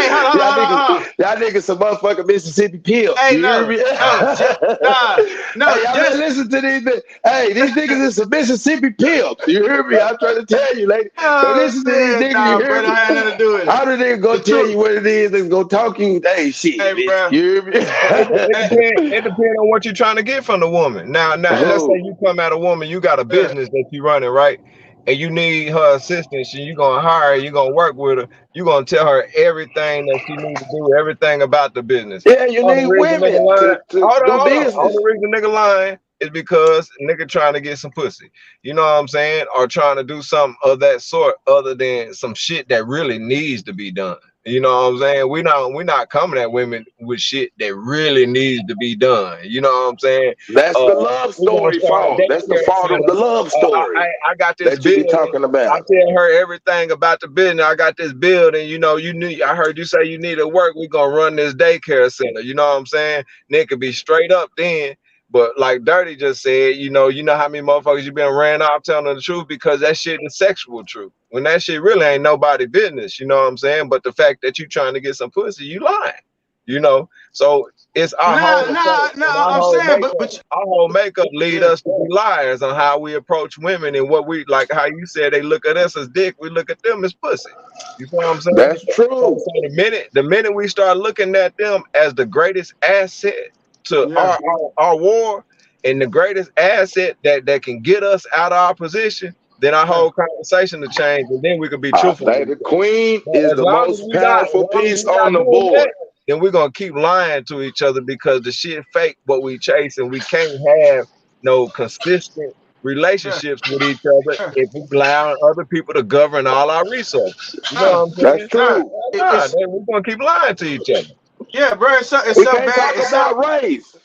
hold on, hold on, hold on. y'all niggas some motherfucking Mississippi pimps. Hey, You hear no, me? no, nah, no, Hey, y'all better just listen to these. Hey, these niggas is some Mississippi pimps. You hear me? I'm trying to tell you, lady. Don't oh listen to these man, niggas. You nah, hear brother, I me? had nothing to do with it. How the nigga The gonna tell truth. you what it is and gonna talk you? Hey, shit, Hey, bitch. bro. You hear me? it Hey, depends. It depends on what you're trying to get from the woman. Now, let's say Oh, you come at a woman, you got a yeah. business that you running, right? And you need her assistance, and you're gonna hire her, you're gonna work with her, you're gonna tell her everything that she needs to do, everything about the business. yeah, you Only need reason nigga women lying, to do hold on. business. Only reason nigga lying is because nigga trying to get some pussy. You know what I'm saying? Or trying to do something of that sort other than some shit that really needs to be done. You know what I'm saying? We not coming at women with shit that really needs to be done. You know what I'm saying? That's Uh, the love we're gonna story start a fault. That's the daycare fault of the center. love story I got this that you be building. talking I about. tell her everything about the business. I got this building. You need. I heard you say you need to work. We gonna run this daycare center. You know what I'm saying? Nick could be straight up then. But like Dirty just said, you know how many motherfuckers you been ran off telling the truth because that shit is sexual truth. When that shit really ain't nobody business, you know what I'm saying? But the fact that you trying to get some pussy, you lying. you know. So it's our whole approach and I'm saying, but our whole makeup lead yeah, us to be liars on how we approach women and what we like. How you said they look at us as dick, we look at them as pussy. You know what I'm saying? That's So, true. so the minute we start looking at them as the greatest asset to yeah, our war and the greatest asset that can get us out of our position, then our yeah. whole conversation to change, and then we could be truthful with The each other. queen But is as the long as most we not, powerful piece not on the doing that, board. then we're gonna keep lying to each other because the shit fake what we chase, and we can't have no consistent Yeah. relationships with each other if we allow other people to govern all our resources. You know what I'm That's saying? true. Nah, It's then we're gonna keep lying to each other. yeah, bro. It's We so can't bad. talk It's so about race.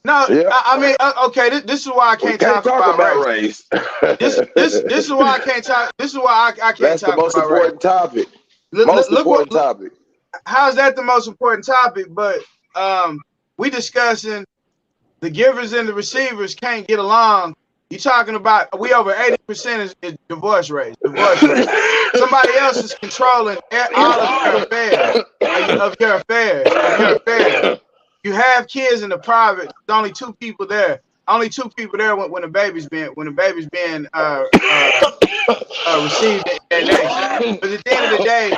no. Yeah, I mean, okay. This is why I we can't can't talk talk about about race. race. This is why I can't talk. This is why I can't That's the talk most about race. important topic. Look, Most look what. important topic. How's that the most important topic? But we discussing the givers and the receivers can't get along. You talking about we over 80% is divorce rate. Divorce rate. Somebody else is controlling all of your affairs. Of your affairs. You have kids in the private. There's only two people there. Only two people there when the baby's being received in their nation. But at the end of the day,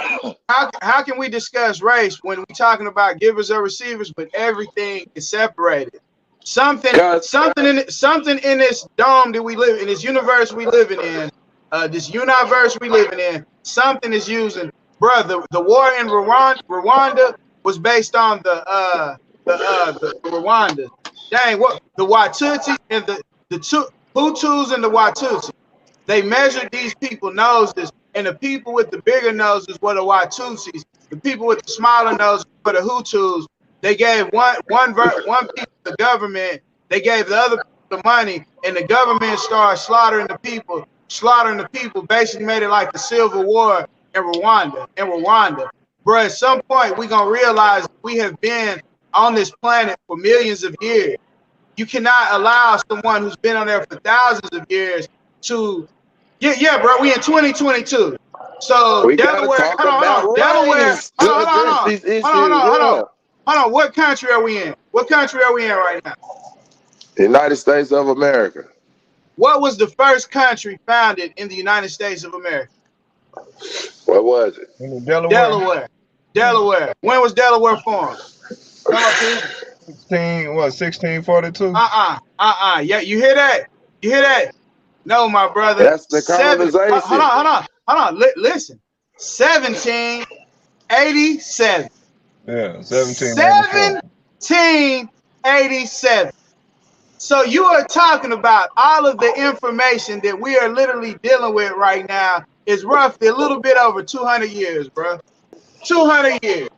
how can we discuss race when we're talking about givers or receivers, but everything is separated? Something in this dome that we live in, this universe we living in, something is using. Brother, the war in Rwanda was based on the Rwanda. Dang, what the Watutsi and the Hutus and the Watutsi. They measured these people's noses, and the people with the bigger noses were the Watutsis. The people with the smaller noses were the Hutus. They gave one piece the government. They gave the other the money, and the government started slaughtering the people. Basically made it like the Civil War in Rwanda. Bro, at some point we're gonna realize we have been on this planet for millions of years. You cannot allow someone who's been on there for thousands of years to bro. We in 2022. So We gotta Delaware, talk hold about on. Delaware, race to address these issues. hold on. What country are we in? What country are we in right now? The United States of America. What was the first country founded in the United States of America? What was it? Delaware. When was Delaware formed? Come up here. 1642? Yeah, you hear that? No, my brother. That's the colonization. Hold on. Listen. 1787. Yeah, 1787. 1787. So you are talking about all of the information that we are literally dealing with right now is roughly a little bit over 200 years, bro. 200 years.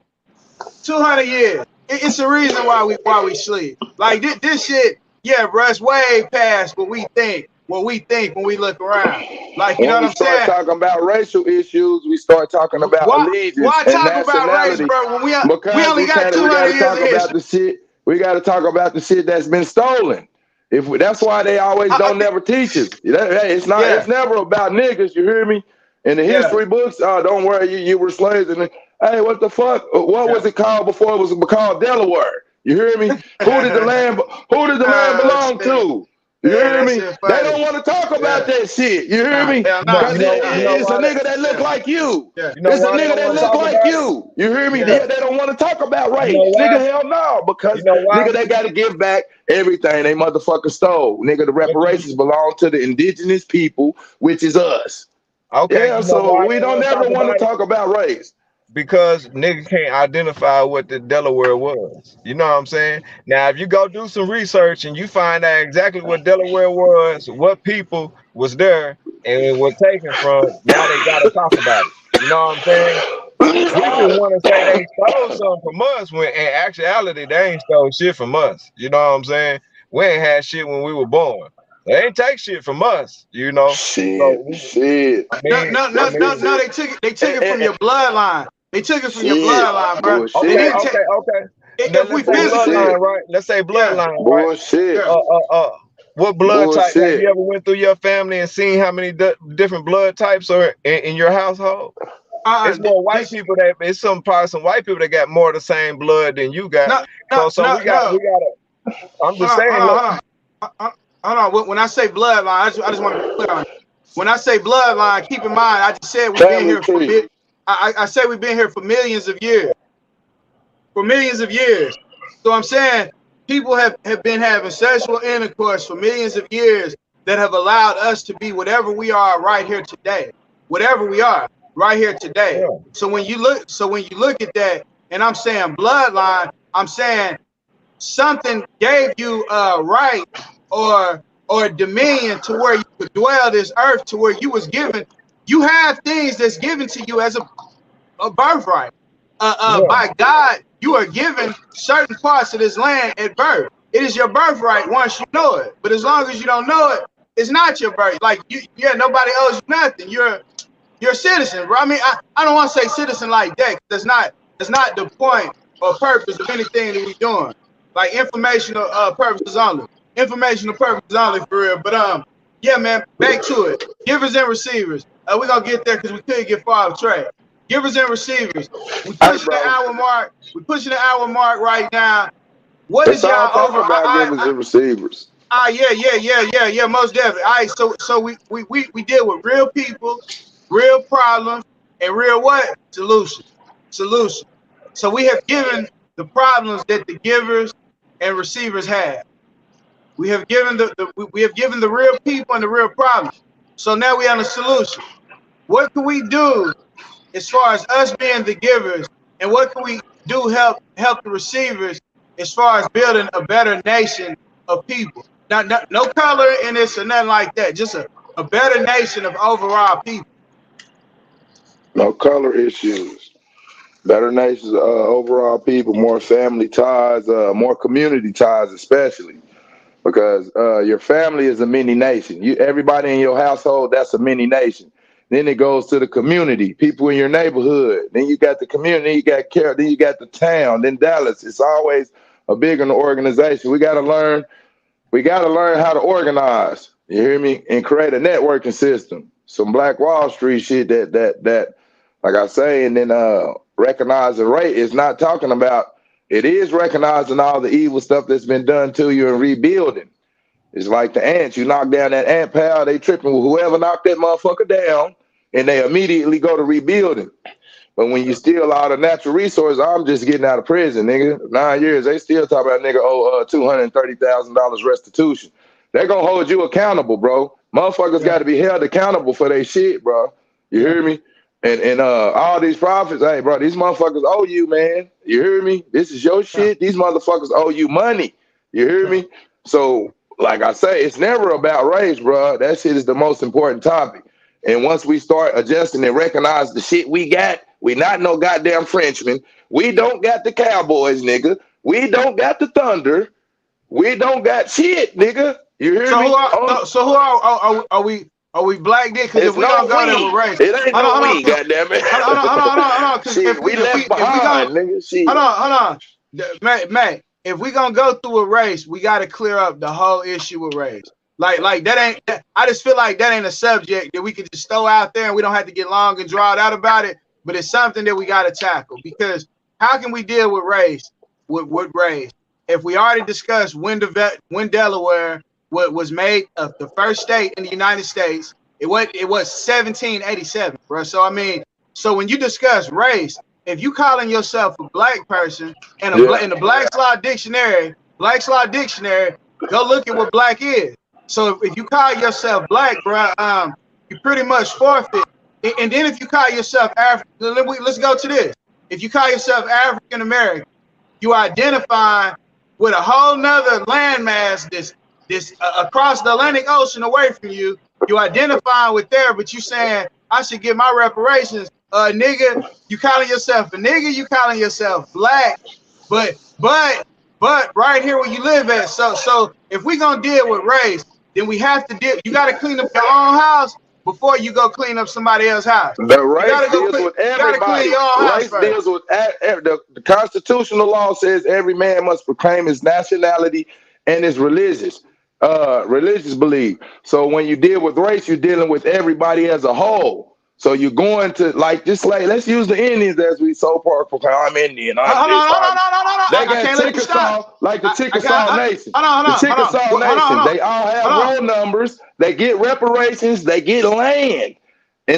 200 years. It's the reason why we sleep. Like this shit, yeah, bro, it's way past what we think when we look around. Like, you know what I'm saying? When we start talking about racial issues, we start talking about allegiance why and talk about race, nationality. bro, when we only We got 200 years of history. We got to talk about the shit that's been stolen. That's why they always don't never teach us. It's never about niggas. You hear me? In the history books, don't worry, you were slaves. And hey, what the fuck? What was it called before it was called Delaware? You hear me? Who did the land belong to? You hear me? They don't want to talk about that shit. You hear me? Because it's a nigga that look like you. It's a nigga that look like you. You hear me? They don't want to talk about race. Nigga, hell no. Because nigga, they got to give back everything they motherfucker stole. Nigga, the reparations belong to the indigenous people, which is us. Okay. Yeah, so we don't ever want to talk about race. Because nigga can't identify what the Delaware was. You know what I'm saying? Now, if you go do some research and you find out exactly what Delaware was, what people was there, and it was taken from, now they got to talk about it. You know what I'm saying? People want to say they stole something from us when in actuality they ain't stole shit from us. You know what I'm saying? We ain't had shit when we were born. They ain't take shit from us, you know. Shit. No, they took it from your bloodline. They took it from your bloodline, bro. Okay. If we bloodline, right? Let's say bloodline, right? Bullshit. What blood type? Have you ever went through your family and seen how many different blood types are in your household? It's more white people that it's probably some white people that got more of the same blood than you got. So we gotta. I'm just saying. Hold on. When I say bloodline, I just want to be clear on it. When I say bloodline, keep in mind I just said we've been here for I said we've been here for millions of years. For millions of years. So I'm saying people have been having sexual intercourse for millions of years that have allowed us to be whatever we are right here today. Whatever we are right here today. Yeah. So when you look at that, and I'm saying bloodline, I'm saying something gave you a right or dominion to where you could dwell this earth, to where you was given. You have things that's given to you as a birthright. By God, you are given certain parts of this land at birth. It is your birthright once you know it. But as long as you don't know it, it's not your birth. Like nobody owes you nothing. You're a citizen, bro. I mean, I don't want to say citizen like that. That's not the point or purpose of anything that we're doing. Like informational purposes only. Informational purposes only for real. But yeah, man, back to it. Givers and receivers. We're gonna get there because we couldn't get far off track. Givers and receivers. We pushing the hour mark. We're pushing the hour mark right now. What is y'all over? Givers and receivers. Yeah, most definitely. All right, so we deal with real people, real problems, and real what? Solutions. So we have given the problems that the givers and receivers have. We have given the real people and the real problems. So now we have a solution. What can we do as far as us being the givers, and what can we do help the receivers as far as building a better nation of people? Now, no color in this or nothing like that. Just a better nation of overall people. No color issues. Better nations, overall people, more family ties, more community ties, especially because your family is a mini nation. Everybody in your household, that's a mini nation. Then it goes to the community, people in your neighborhood. Then you got the community, you got care. Then you got the town. Then Dallas. It's always a bigger organization. We got to learn how to organize. You hear me? And create a networking system. Some Black Wall Street shit that like I say, and then recognizing rate is not talking about. It is recognizing all the evil stuff that's been done to you and rebuilding. It's like the ants. You knock down that ant pile, they tripping with whoever knocked that motherfucker down, and they immediately go to rebuilding. But when you steal all the natural resources, I'm just getting out of prison, nigga. 9 years, they still talk about nigga owe $230,000 restitution. They're gonna hold you accountable, bro. Motherfuckers got to be held accountable for their shit, bro. You hear me? And all these profits, hey, bro, these motherfuckers owe you, man. You hear me? This is your shit. These motherfuckers owe you money. You hear me? So, like I say, it's never about race, bro. That shit is the most important topic. And once we start adjusting and recognize the shit we got, we not no goddamn Frenchmen. We don't got the Cowboys, nigga. We don't got the Thunder. We don't got shit, nigga. You hear me? Who are we? Are we black dick? Because if we don't go there with race, it ain't no we, goddamn it. Hold on. Shit, we left behind, nigga. Shit. Hold on. Man, if we gonna go through a race, we got to clear up the whole issue with race. Like that ain't. I just feel like that ain't a subject that we could just throw out there and we don't have to get long and drawn out about it. But it's something that we got to tackle, because how can we deal with race with race if we already discussed when Delaware was made of the first state in the United States? It was 1787, bro. So I mean, so when you discuss race, if you calling yourself a black person and in the Black's Law Dictionary, go look at what black is. So if you call yourself black, bro, you pretty much forfeit. And then if you call yourself African, let's go to this. If you call yourself African American, you identify with a whole nother landmass this across the Atlantic Ocean away from you. You identify with there, but you saying I should get my reparations. Nigga, you calling yourself a nigga, you calling yourself black, but right here where you live at. So if we gonna deal with race, then we have to deal. You got to clean up your own house before you go clean up somebody else's house. The race deals with everybody. Race deals with the constitutional law says every man must proclaim his nationality and his religious belief. So when you deal with race, you're dealing with everybody as a whole. So you're going to like just like let's use the Indians as we so far for I'm Indian, I'm Hold this, on, hold on, I'm hold on, hold on. they I got can't let you Chickasaw, stop. like the I got. Chickasaw Nation. Hold on, The hold on, hold on. Chickasaw Hold on, Nation, hold on. they all have Hold on. roll numbers, they get reparations, they get land.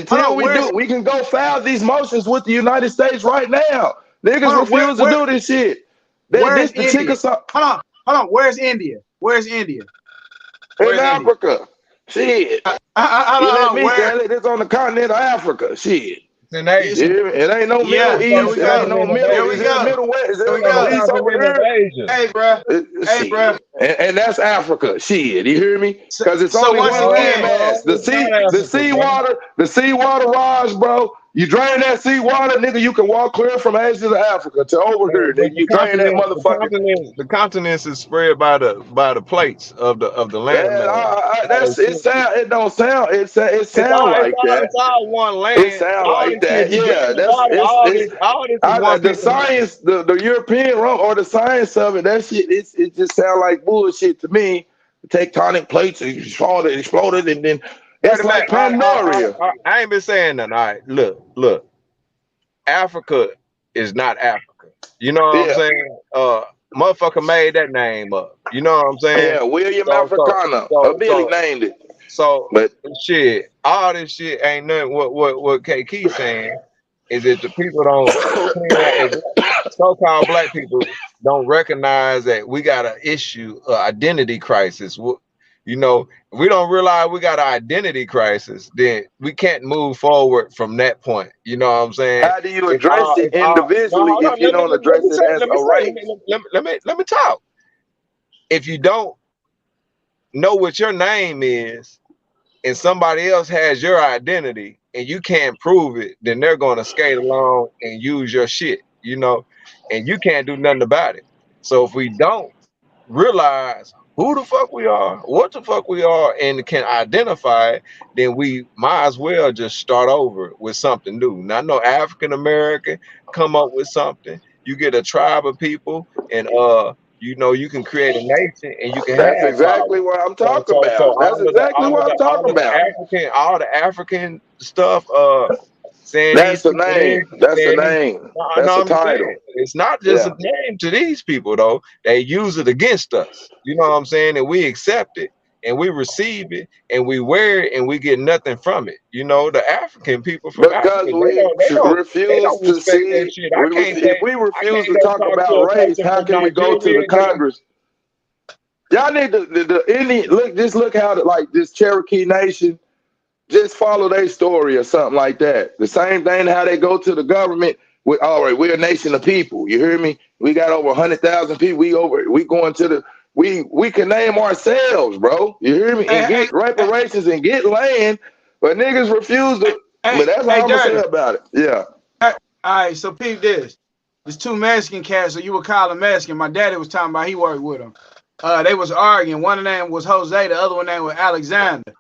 Hold Until on. we do, we can go file these motions with the United States right now. Niggas Hold on. refuse to do this shit. Where's This the India? Chickasaw Hold on. Where's India? Where's India? in Where's India? Africa. Shit. You let Hold on. me Where? tell it. It's on the continent of Africa. Shit. It's in Asia. It ain't no Yeah. Middle Here East. we It ain't go. no Here Middle. we Is it go. Middle West? Is it Here we It's on the go. Middle East over continent of here? Asia. Hey, bro. Hey, Shit. bro. And that's Africa. Shit. You hear me? Because it's So only once one again, landmass. It's not Africa, bro. The seawater rise, bro. You drain that seawater, nigga, you can walk clear from Asia to Africa to over here. But Nigga, you drain that motherfucker. the continents is spread by the plates of the landmass. It don't sound. It sound like that. It's all one It land. sound All like this shit, that. if you drink Yeah, the water, all this is one the piece of land. science, the European or the science of it. That shit, it just sound like bullshit to me. Tectonic plates exploded, and then Wait it's a minute. like Pandoria. I ain't been saying nothing. All right, look. Africa is not Africa. You know what I'm Yeah, saying? Motherfucker made that name up. You know what I'm saying? yeah. William So so Africana. so Billy so named it, so but shit. All this shit ain't nothing. What KK saying is that the people don't so-called black people don't recognize that we got an issue, identity crisis. You know, if we don't realize we got an identity crisis, then we can't move forward from that point. You know what I'm saying? how do you address it No, individually hold if on. you don't Let address me it say. as Let me a say. race? Let me talk. If you don't know what your name is, and somebody else has your identity, and you can't prove it, then they're gonna skate along and use your shit. You know, and you can't do nothing about it. So if we don't realize who the fuck we are, what the fuck we are, and can identify it, then we might as well just start over with something new. Now I know African American come up with something. You get a tribe of people, and you know, you can create a nation, and you can That's have power. exactly what I'm talking So about. That's exactly what I'm talking about. all the African stuff, saying these That's the people name. this, That's the saying these. name. No, That's no, the I'm saying title. it's not just Yeah. a name to these people though. They use it against us. You know what I'm saying? And we accept it and we receive it and we wear it and we get nothing from it. You know, the African people from Africa, Because we they refuse don't to respect that see, shit. I can't if say we I refuse can't to go talk talk to about a race, person how from can we go to the Nigeria. Congress? Y'all need the Indian look. Just look how like this Cherokee Nation. Just follow their story or something like that. The same thing how they go to the government with, all right, we're a nation of people. You hear me? We got over 100,000 people. We going to the, we can name ourselves, bro. You hear me? And Hey, get reparations and get land, but niggas refuse to. But that's hey, all I'm gonna say Dirty. about it. Yeah. All right, so peep this. There's two Mexican cats, so you would call them Mexican. My daddy was talking about he worked with them. They was arguing. One of them was Jose, the other one name was Alexander.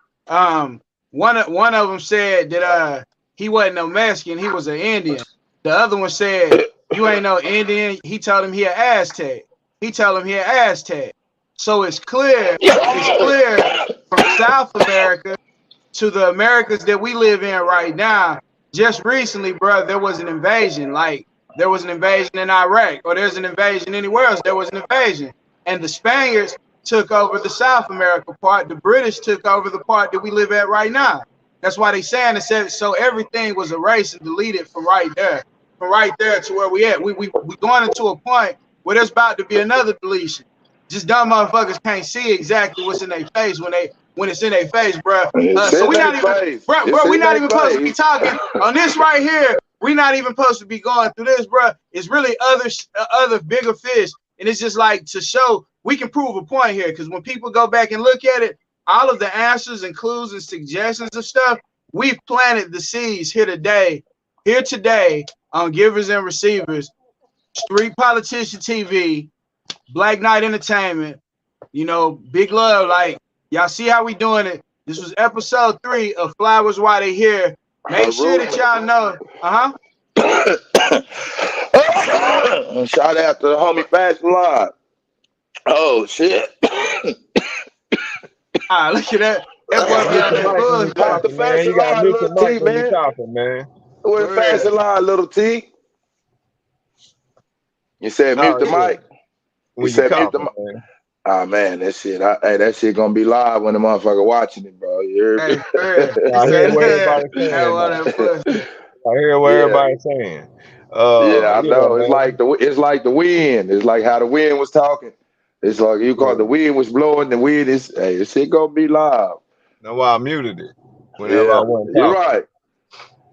One of them said that he wasn't no Mexican, he was an Indian. The other one said, you ain't no Indian. He told him he an Aztec. He told him he an Aztec. So it's clear from South America to the Americas that we live in right now. Just recently, bro, there was an invasion. Like there was an invasion in Iraq, or there's an invasion anywhere else. There was an invasion, and the Spaniards took over the South America part. The British took over the part that we live at right now. That's why they saying it said so. Everything was erased and deleted from right there to where we at. We going into a point where there's about to be another deletion. Just dumb motherfuckers can't see exactly what's in their face when it's in their face, bro. It's So in we not their even, face. bro. It's We in not their even supposed to be face. talking on this right here. We not even supposed to be going through this, bro. It's really other bigger fish, and it's just like to show we can prove a point here. Because when people go back and look at it, all of the answers and clues and suggestions of stuff, we've planted the seeds here today on Givers and Receivers, Street Politician TV, Black Knight Entertainment. You know, big love. Like y'all see how we doing it. This was episode 3 of Flowers While They Here. Make sure that y'all know. Shout out to the homie Fashion Live. Oh shit. Look at that. That boy be Mute on your that mic when you bullshit. Pass the talking, man. You fashion gotta line, mute your little mic T, when you man. talking, man. We're For in real. fashion line, little T. You said mute Oh the yeah, mic. You when you said mute the coughing, mic. man. Oh man, that shit. Hey, that shit gonna be live when the motherfucker watching it, bro. You heard Hey, for real. He I hear said, what everybody's I saying want now. that pussy. I hear what yeah, everybody's saying. yeah, I Yeah, know. man. It's like the wind. It's like how the wind was talking. It's like you call Yeah. it, the wind was blowing. The wind is. Hey, this shit gonna be live. That's why I muted it whenever I Yeah, wasn't you're talking. right.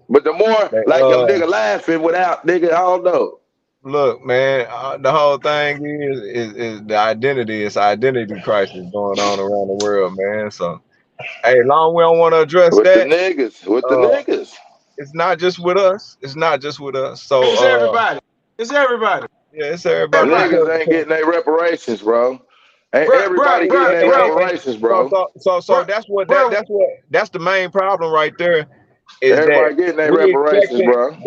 But the more They, like them nigga laughing without nigga, I don't know. look, man, the whole thing is the identity. It's identity crisis going on around the world, man. So, hey, long we don't want to address With the that. niggas, with the Uh, niggas. it's not just with us. It's not just with us. So, It's everybody. It's everybody. yeah, it's everybody Everybody. Niggas ain't getting their reparations, bro. Ain't Bruh, bruh, everybody getting bruh, their bruh, reparations, bro. So bruh, that's the main problem right there. Is that Everybody getting their we reparations, expecting bro.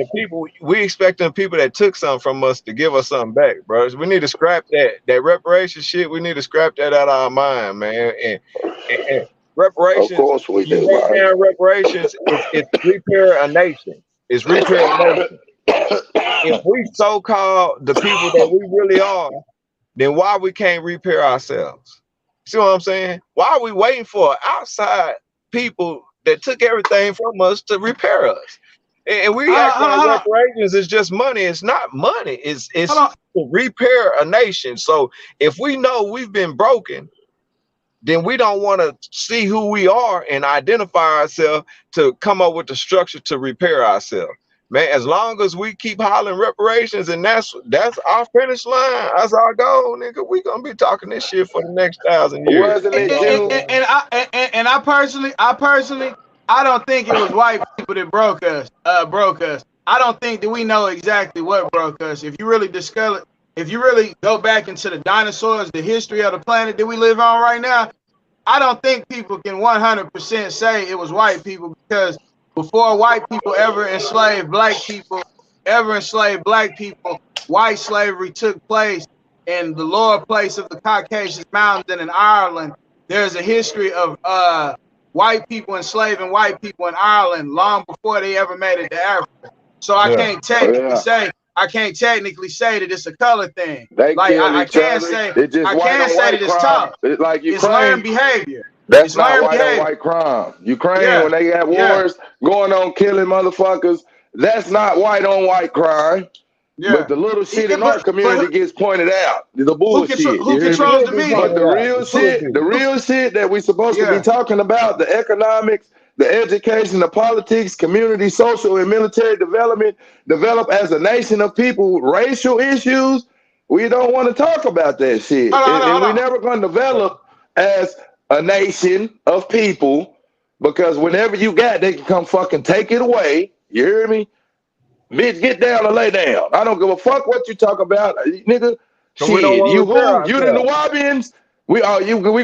we expecting the people that took something from us to give us something back, bro. So we need to scrap that reparation shit. We need to scrap that out of our mind, man. And Of reparations, course we you do, break man. down reparations, it's repair a nation. It's repair a nation. If we so called the people that we really are, then why we can't repair ourselves? See what I'm saying? Why are we waiting for outside people that took everything from us to repair us? And we hold on, act hold like on, hold on. reparations is just money. It's not money. It's Hold on. to repair a nation. So if we know we've been broken, then we don't want to see who we are and identify ourselves to come up with the structure to repair ourselves. Man, as long as we keep hollering reparations and that's our finish line, that's our goal, nigga. We gonna be talking this shit for the next 1,000 years. Wasn't You And, it know what I'm you? saying? and I personally, I don't think it was white people that broke us. I don't think that we know exactly what broke us. If you really discover, if you really go back into the dinosaurs, the history of the planet that we live on right now, I don't think people can 100% say it was white people, because before white people ever enslaved black people, white slavery took place in the lower place of the Caucasus Mountains and in Ireland. There's a history of white people enslaving white people in Ireland long before they ever made it to Africa. So I Yeah. can't technically Yeah. say that it's a color thing. They Like kill I each can other. say It's just white on that white it's crime. tough. It's like It's learned Ukraine. behavior. That's It's not learned white on behavior. white crime. Ukraine, Yeah, when they got yeah, wars going on killing motherfuckers, that's not white on white crime. But yeah. the little shit in our But community gets pointed out. The bullshit. who You hear It me? controls should the be media? But pointed out. It should be. the real shit that we supposed to be Yeah. talking about, the economics, the education, the politics, community, social, and military development, develop as a nation of people, racial issues, we don't want to talk about that shit. And Hold we on. never going to develop as a nation of people, because whenever you got, they can come fucking take it away. You hear me? Bitch, get down and lay down. I don't give a fuck what you talk about, nigga. So we don't Shit, want to you repair who? You the ourselves. Nuwabians? We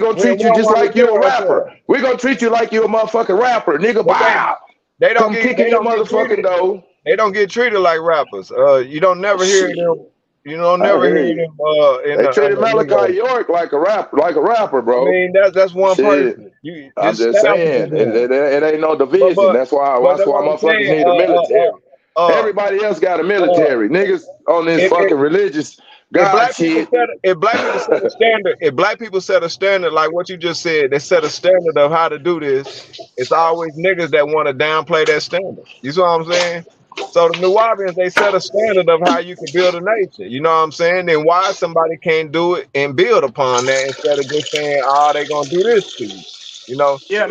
gonna We treat you don't just want to like you repair a rapper. ourselves. We gonna treat you like you a motherfucking rapper, nigga. But Bow. they don't Come get kick in your motherfucking treated. door. They don't get treated like rappers. You don't never hear Shit, them. You don't I never hear hear you. them in They the treated Malachi lingo. York like a rapper, I bro. mean, that's one Shit. person. You I'm just just thousands saying, of them. it ain't no But division. but but That's that's why what I'm motherfuckers saying. need the military. Uh, Everybody else got a uh, military. Niggas on this if, fucking religious if God shit. black people set a standard, if black people set a standard like what you just said, they set a standard of how to do this. It's always niggas that want to downplay that standard. You see what I'm saying? So the Nuwabians, they set a standard of how you can build a nation. You know what I'm saying? Then why somebody can't do it and build upon that instead of just saying, "Oh, they gonna do this to you." You know? Yeah,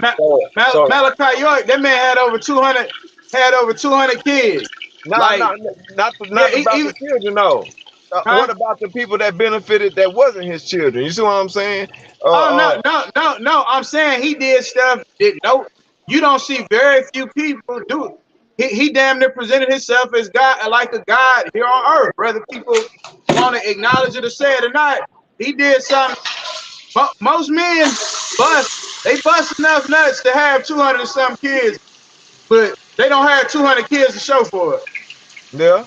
So Malachi York, that man had over 200 kids. no, Like, yeah, not about the even, children, no. What huh? about the people that benefited that wasn't his children? You see what I'm saying? Oh Uh, uh, no. I'm saying he did stuff that you don't see very few people do. He damn near presented himself as God, like a God here on earth, whether people want to acknowledge it or say it or not. He did something. Most men bust enough nuts to have 200 and some kids, but they don't have 200 kids to show for it. yeah.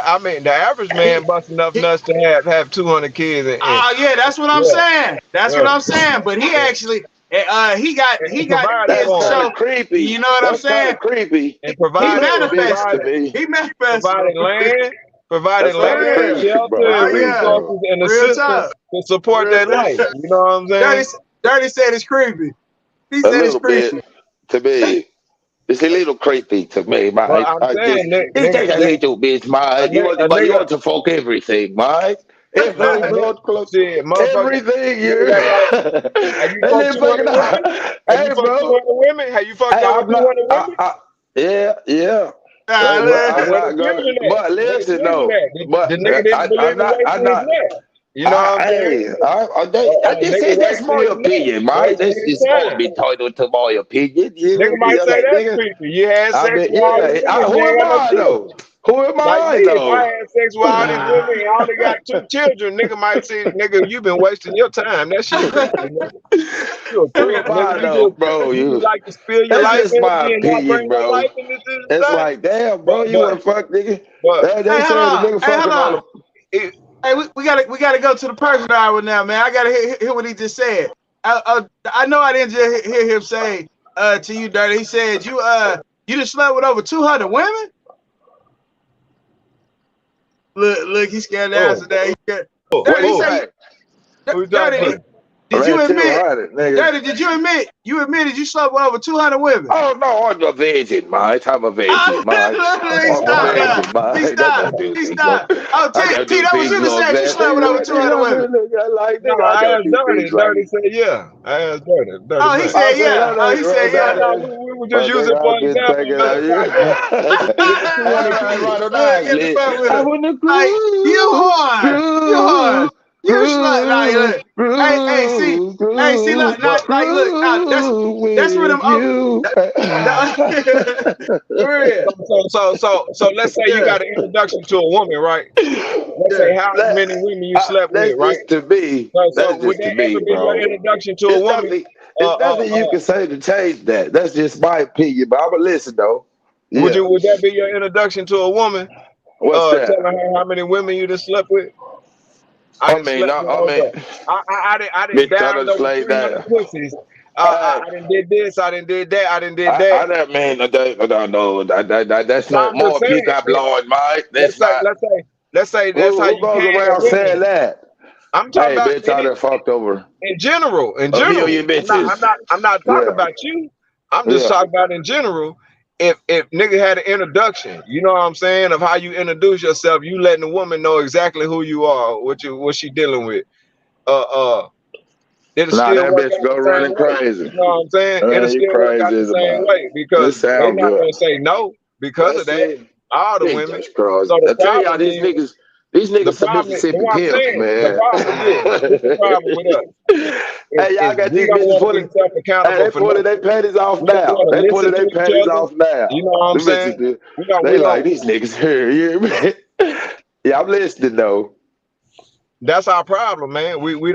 I mean, the average He, man bust enough he, nuts to have 200 kids, and yeah, that's what I'm yeah, saying. That's what yeah. I'm saying. But he actually And he got and the provide it kids That's to for kind them, show. of creepy. You know what I'm That's kind saying? of creepy. and He A provide little bit manifested. to provided me. He manifested. provided land, provided That's For kind of land, real. creepy, shelter, bro. and Oh Please, yeah. bro. resources and Real assistance talk. to support Real their talk. life. You know what I'm Dirty, saying? Dirty said it's creepy. He A said it's little bit creepy. to me. It's a little creepy to me, But mate. I'm saying, It's just a little bit, mate. a But you nigga, want to fuck everything, mate. nah, Every blood clot, shit, motherfucker, everything niggas you. act like, have you And fucked then fucking, 200 women? Have you hey, fucked bro. 200 women? Have you fucked Hey, over I'm not. 200 women? Yeah. Nah, But So I'm where the not gonna. children at? But Where the listen, children no. at? The But nigga didn't believe I'm in not. I'm wasting his not. neck. You know what I'm saying? Hey, Nigga that's wasting my his neck, opinion, mate. wasting This his is all time. be entitled to my opinion. You Nigga hear me? might I'm say like, that's nigga, creepy. You had I sex mean, with all yeah. these women, you Who ain't am got no I children. though? Who am Like me, I if I though? had sex with all these women and I only got 2 children, nigga might say, nigga, you been wasting your time. That shit creepy, nigga. You a Who creep, am nigga. I though, bro? You just like to spill your That's life just my energy and not opinion, bring no bro. life into this It's thing. like, damn, But bro, you but want to fuck, nigga? but They hey, hold said the on. nigga Hey, hold fucking all on. the. it, Hey, we gotta go to the person hour now, man. I gotta hear what he just said. I know I didn't just hear him say to you, Dirty. He said you just slept with over 200 women. Look, he's scared to answer that. He scared. What Dirty, he he who said, say? who you talking Dirty, about? did Man, you admit? 200, nigga. Dirty, did you admit? You admitted you slept with over 200 women. Oh no, I'm a virgin, mate. I'm a virgin, mate. He I'm a stopped now. virgin, He mate. I stopped. don't do He things like stopped. Oh, I T, don't do that was things you that like said you that. slept with over 200 women. No, Nigga, I I don't asked do Dirty. things like Dirty that. said yeah. I asked Dirty. Dirty Oh, he man. said I said, yeah. Oh, he said No, yeah. we were just But using nigga, for I've been example thinking about of the you. fact that with the All 200 right, kids. right, Look, get the nicely. fuck with I it. wanna Like, you groove, horn. You horn. groove, You slut. Like, look. groove, See, groove, look, not, like, look, groove that's where them, with you. for real. So let's say you Yeah, got an introduction to a woman, right? Let's yeah. say how many women you slept with, That's right? just to me. So That's would just to that me, ever be your bro. introduction to a It's woman? nothing. Uh, It's uh, nothing you uh, can say to change that. That's just my opinion. But I'ma listen though. Yeah. would that be your introduction to a woman? What's that? Telling her how many women you just slept with? I I didn't mean, slept with I over. mean, I didn't bitch, I downed done over slayed 300 that. pussies. Hey, I didn't did this. I didn't did that. I didn't did I that. don't mean I don't know. That's No, not I'm just more saying. pick up line, mate. That's Let's say not that's how who you goes came at around saying women. that. I'm talking Hey, about bitch, I done fucked over in general. In a general, million bitches. I'm not talking Yeah, about you. I'm just yeah. talking about in general. If nigga had an introduction, you know what I'm saying, of how you introduce yourself, you letting the woman know exactly who you are, what she dealing with. Uh, uh, it'll Nah, still that work bitch out go the same running way. crazy. You know what I'm saying? It'll You still work out crazy the as a same man. way because This they sound not good. gonna say no because of That's that. it. All the women. Jesus Christ. So I tell y'all, these the niggas some problem is, Mississippi what I'm pimps, saying, the man. problem is this. This the problem with us. Hey, y'all Is got we these don't bitches want to be pulling. self Hey, accountable they for pulling their nothing. panties off We don't now. want to They pulling listen to their each panties other. off now. You know what I'm The saying? bitches, do. We don't. They like these niggas here. You hear me? Yeah, I'm listening though. That's our problem, man. We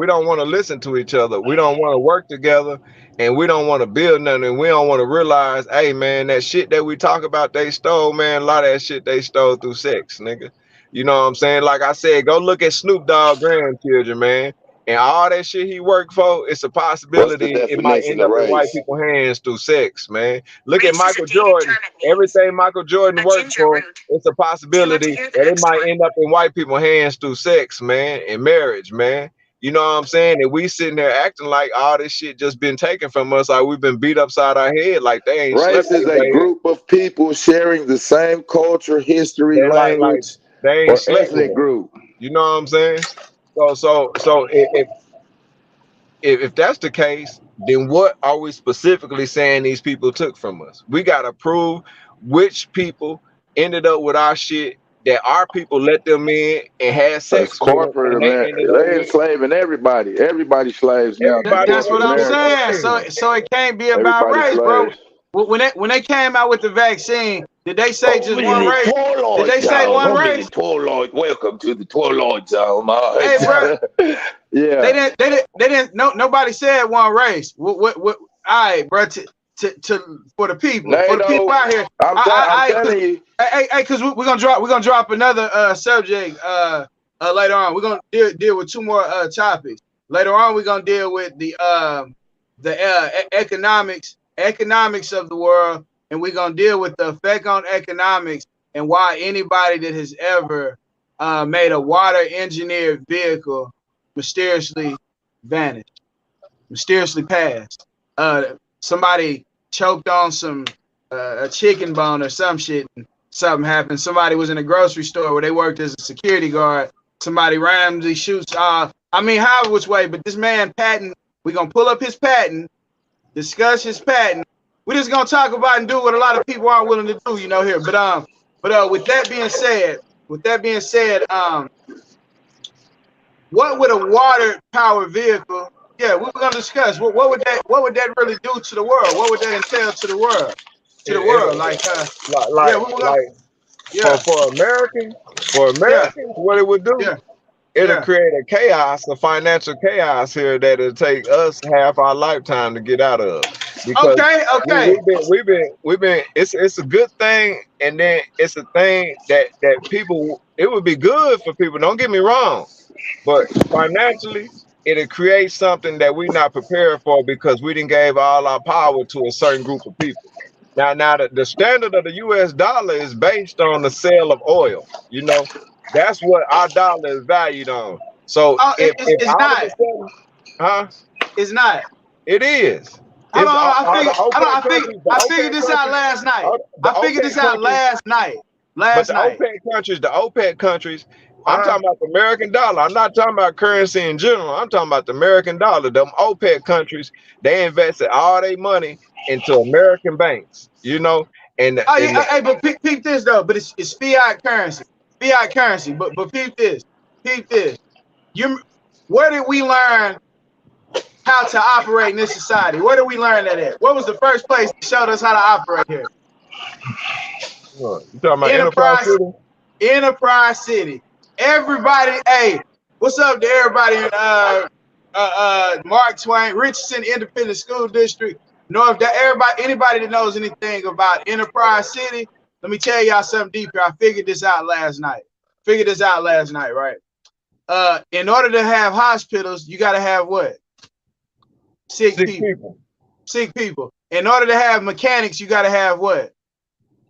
don't want to listen to each other. We don't want to work together, and we don't want to build nothing. And we don't want to realize, hey, man, that shit that we talk about they stole, man. A lot of that shit they stole through sex, nigga. You know what I'm saying? Like I said, go look at Snoop Dogg grandchildren, man. And all that shit he worked for, it's a What's the possibility it might definition end of up in white race? people's hands through sex, man. Look at Michael Jordan. Everything Michael Jordan worked for, it's a possibility that it might end up in white people's hands through sex, man, and marriage, man. You know what I'm saying? And we sitting there acting like all this shit just been taken from us, like we've been beat upside our head, like they ain't slept Race is their a way. group of people sharing the same culture, history, They like language, they ain't or slept with ethnic us. group. You know what I'm saying? So if that's the case, then what are we specifically saying these people took from us? We gotta prove which people ended up with our shit that our people let them in and had It's sex with them, corporate, and they man. ended up They with enslaving everybody. Everybody slaves now through everybody That's what corporate I'm into America. saying. everything. So it can't be about Everybody race, bro. slaves. When they came out with the vaccine, did they say Oh, just we in one the race? Did twilight they say zone. one I'm in the race? twilight. Welcome to the twilight zone, mate. Hey, bro, Yeah. they didn't. No, nobody said one race. What? All right, bro. To for the people NATO, out here. I'm telling you. Hey, cause we're gonna drop another subject later on. We're gonna deal with two more topics. Later on, we're gonna deal with the economics of the world, and we're gonna deal with the effect on economics and why anybody that has ever made a water engineered vehicle mysteriously vanished, mysteriously passed. Somebody choked on some a chicken bone or some shit, and something happened. Somebody was in a grocery store where they worked as a security guard. Somebody randomly shoots. I mean, however which way, but this man patent. We're gonna pull up his patent, discuss his patent. We're just gonna talk about and do what a lot of people aren't willing to do, here. But with that being said, what would a water powered vehicle? Yeah, we're gonna discuss what would that really do to the world? What would that entail to the world? Like yeah, we were gonna like yeah, for Americans, yeah, what it would do, yeah, it'll yeah. create a financial chaos here that it'll take us half our lifetime to get out of. Because Okay. we've been it's a good thing, and then it's a thing that people, it would be good for people, don't get me wrong, but financially it'll create something that we're not prepared for because we didn't gave all our power to a certain group of people. Now the standard of the US dollar is based on the sale of oil. That's what our dollar is valued on. So Oh, if it's all of a not. sudden, huh? It's not. It is. Hold It's on. all the OPEC countries, I figured this out last night. the OPEC countries, but Last night. the OPEC countries, I'm Uh-huh. talking about the American dollar. I'm not talking about currency in general. I'm talking about the American dollar. Them OPEC countries, they invested all their money into American banks, and Oh and yeah, hey, but peep this though. But it's fiat currency, But peep this, peep this. You, where did we learn how to operate in this society? Where did we learn that at? What was the first place that showed us how to operate here? you talking about Enterprise City? Enterprise City. Everybody, hey, what's up to everybody in Mark Twain, Richardson Independent School District, North? Anybody that knows anything about Enterprise City, let me tell y'all something deeper. I figured this out last night. Right? In order to have hospitals, you got to have what? Sick people. Sick people. In order to have mechanics, you got to have what?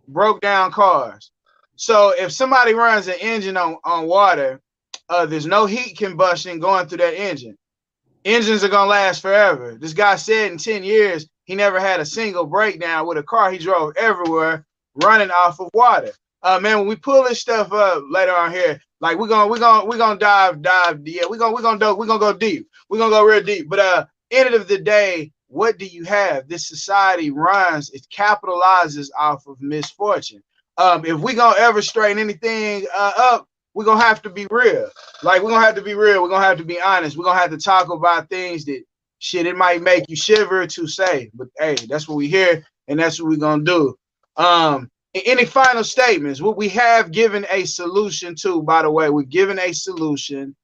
Broke down cars. So if somebody runs an engine on water, there's no heat combustion going through that engine. Engines are gonna last forever. This guy said in 10 years he never had a single breakdown with a car. He drove everywhere running off of water. Man, when we pull this stuff up later on here, like we're gonna dive. Yeah, we're gonna go deep. We're gonna go real deep. But end of the day, what do you have? This society runs, it capitalizes off of misfortune. If we gonna ever straighten anything up, we're gonna have to be real. Like we're gonna have to be real. We're gonna have to be honest. We're gonna have to talk about things that shit, it might make you shiver to say, but hey, that's what we hear, and that's what we're gonna do. Any final statements? What we have given a solution to, by the way, we've given a solution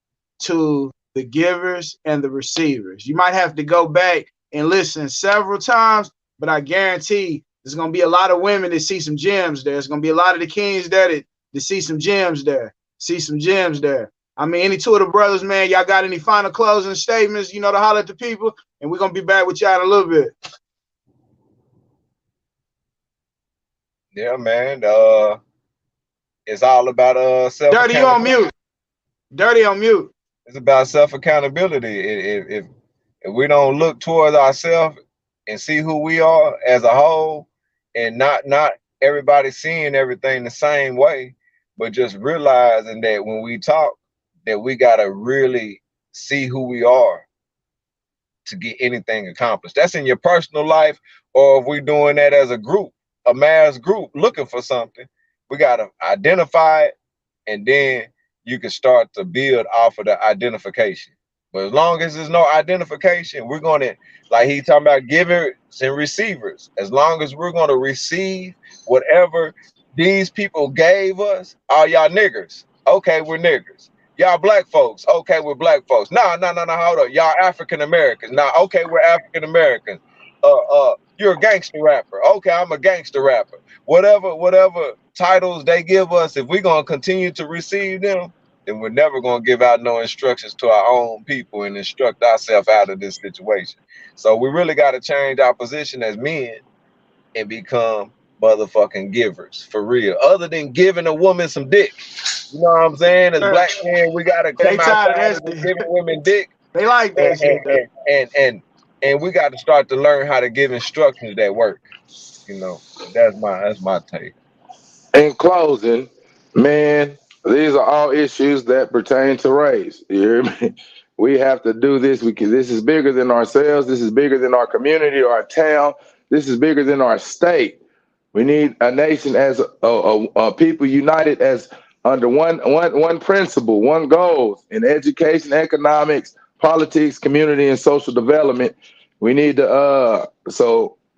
to the givers and the receivers. You might have to go back and listen several times, but I guarantee there's gonna be a lot of women that see some gems there. There's gonna be a lot of the kings there that see some gems there. I mean, any two of the brothers, man, y'all got any final closing statements, to holler at the people? And we're going to be back with y'all in a little bit. Yeah, man. It's all about self Dirty on mute. It's about self accountability. If we don't look towards ourselves and see who we are as a whole, and not everybody seeing everything the same way, but just realizing that when we talk, that we gotta really see who we are to get anything accomplished. That's in your personal life, or if we're doing that as a group, a mass group looking for something, we gotta identify it, and then you can start to build off of the identification. But as long as there's no identification, we're gonna, like he talking about givers and receivers. As long as we're gonna receive whatever these people gave us, all y'all niggers, okay, we're niggers. Y'all black folks, okay, we're black folks. No, hold up. Y'all African Americans. Now, okay, we're African Americans. You're a gangster rapper. Okay, I'm a gangster rapper. Whatever titles they give us, if we're gonna continue to receive them, then we're never going to give out no instructions to our own people and instruct ourselves out of this situation. So we really got to change our position as men and become motherfucking givers for real. Other than giving a woman some dick, you know what I'm saying? As black men, we got to They come outside tired of of that giving shit. women dick, They like that shit. and we got to start to learn how to give instructions that work. You know, that's my take. In closing, man, these are all issues that pertain to race. You hear me? We have to do this because this is bigger than ourselves. This is bigger than our community or our town. This is bigger than our state. We need a nation as a people united as under one principle, one goal in education, economics, politics, community, and social development. We need to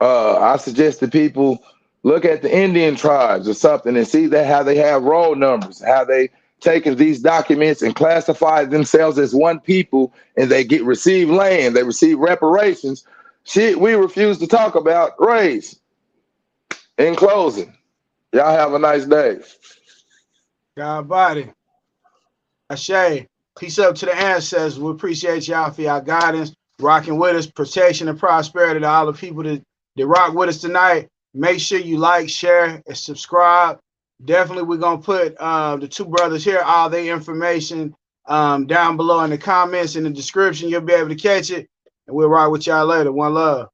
I suggest that people look at the Indian tribes or something and see that how they have roll numbers, how they taken these documents and classified themselves as one people, and they receive land, they receive reparations. Shit, we refuse to talk about race. In closing, y'all have a nice day. God body. Ashay. Peace up to the ancestors. We appreciate y'all for y'all guidance, rocking with us, protection and prosperity to all the people that rock with us tonight. Make sure you like, share, and subscribe. Definitely, we're gonna put the two brothers here, all their information down below in the comments in the description. You'll be able to catch it, and we'll rock with y'all later. One love.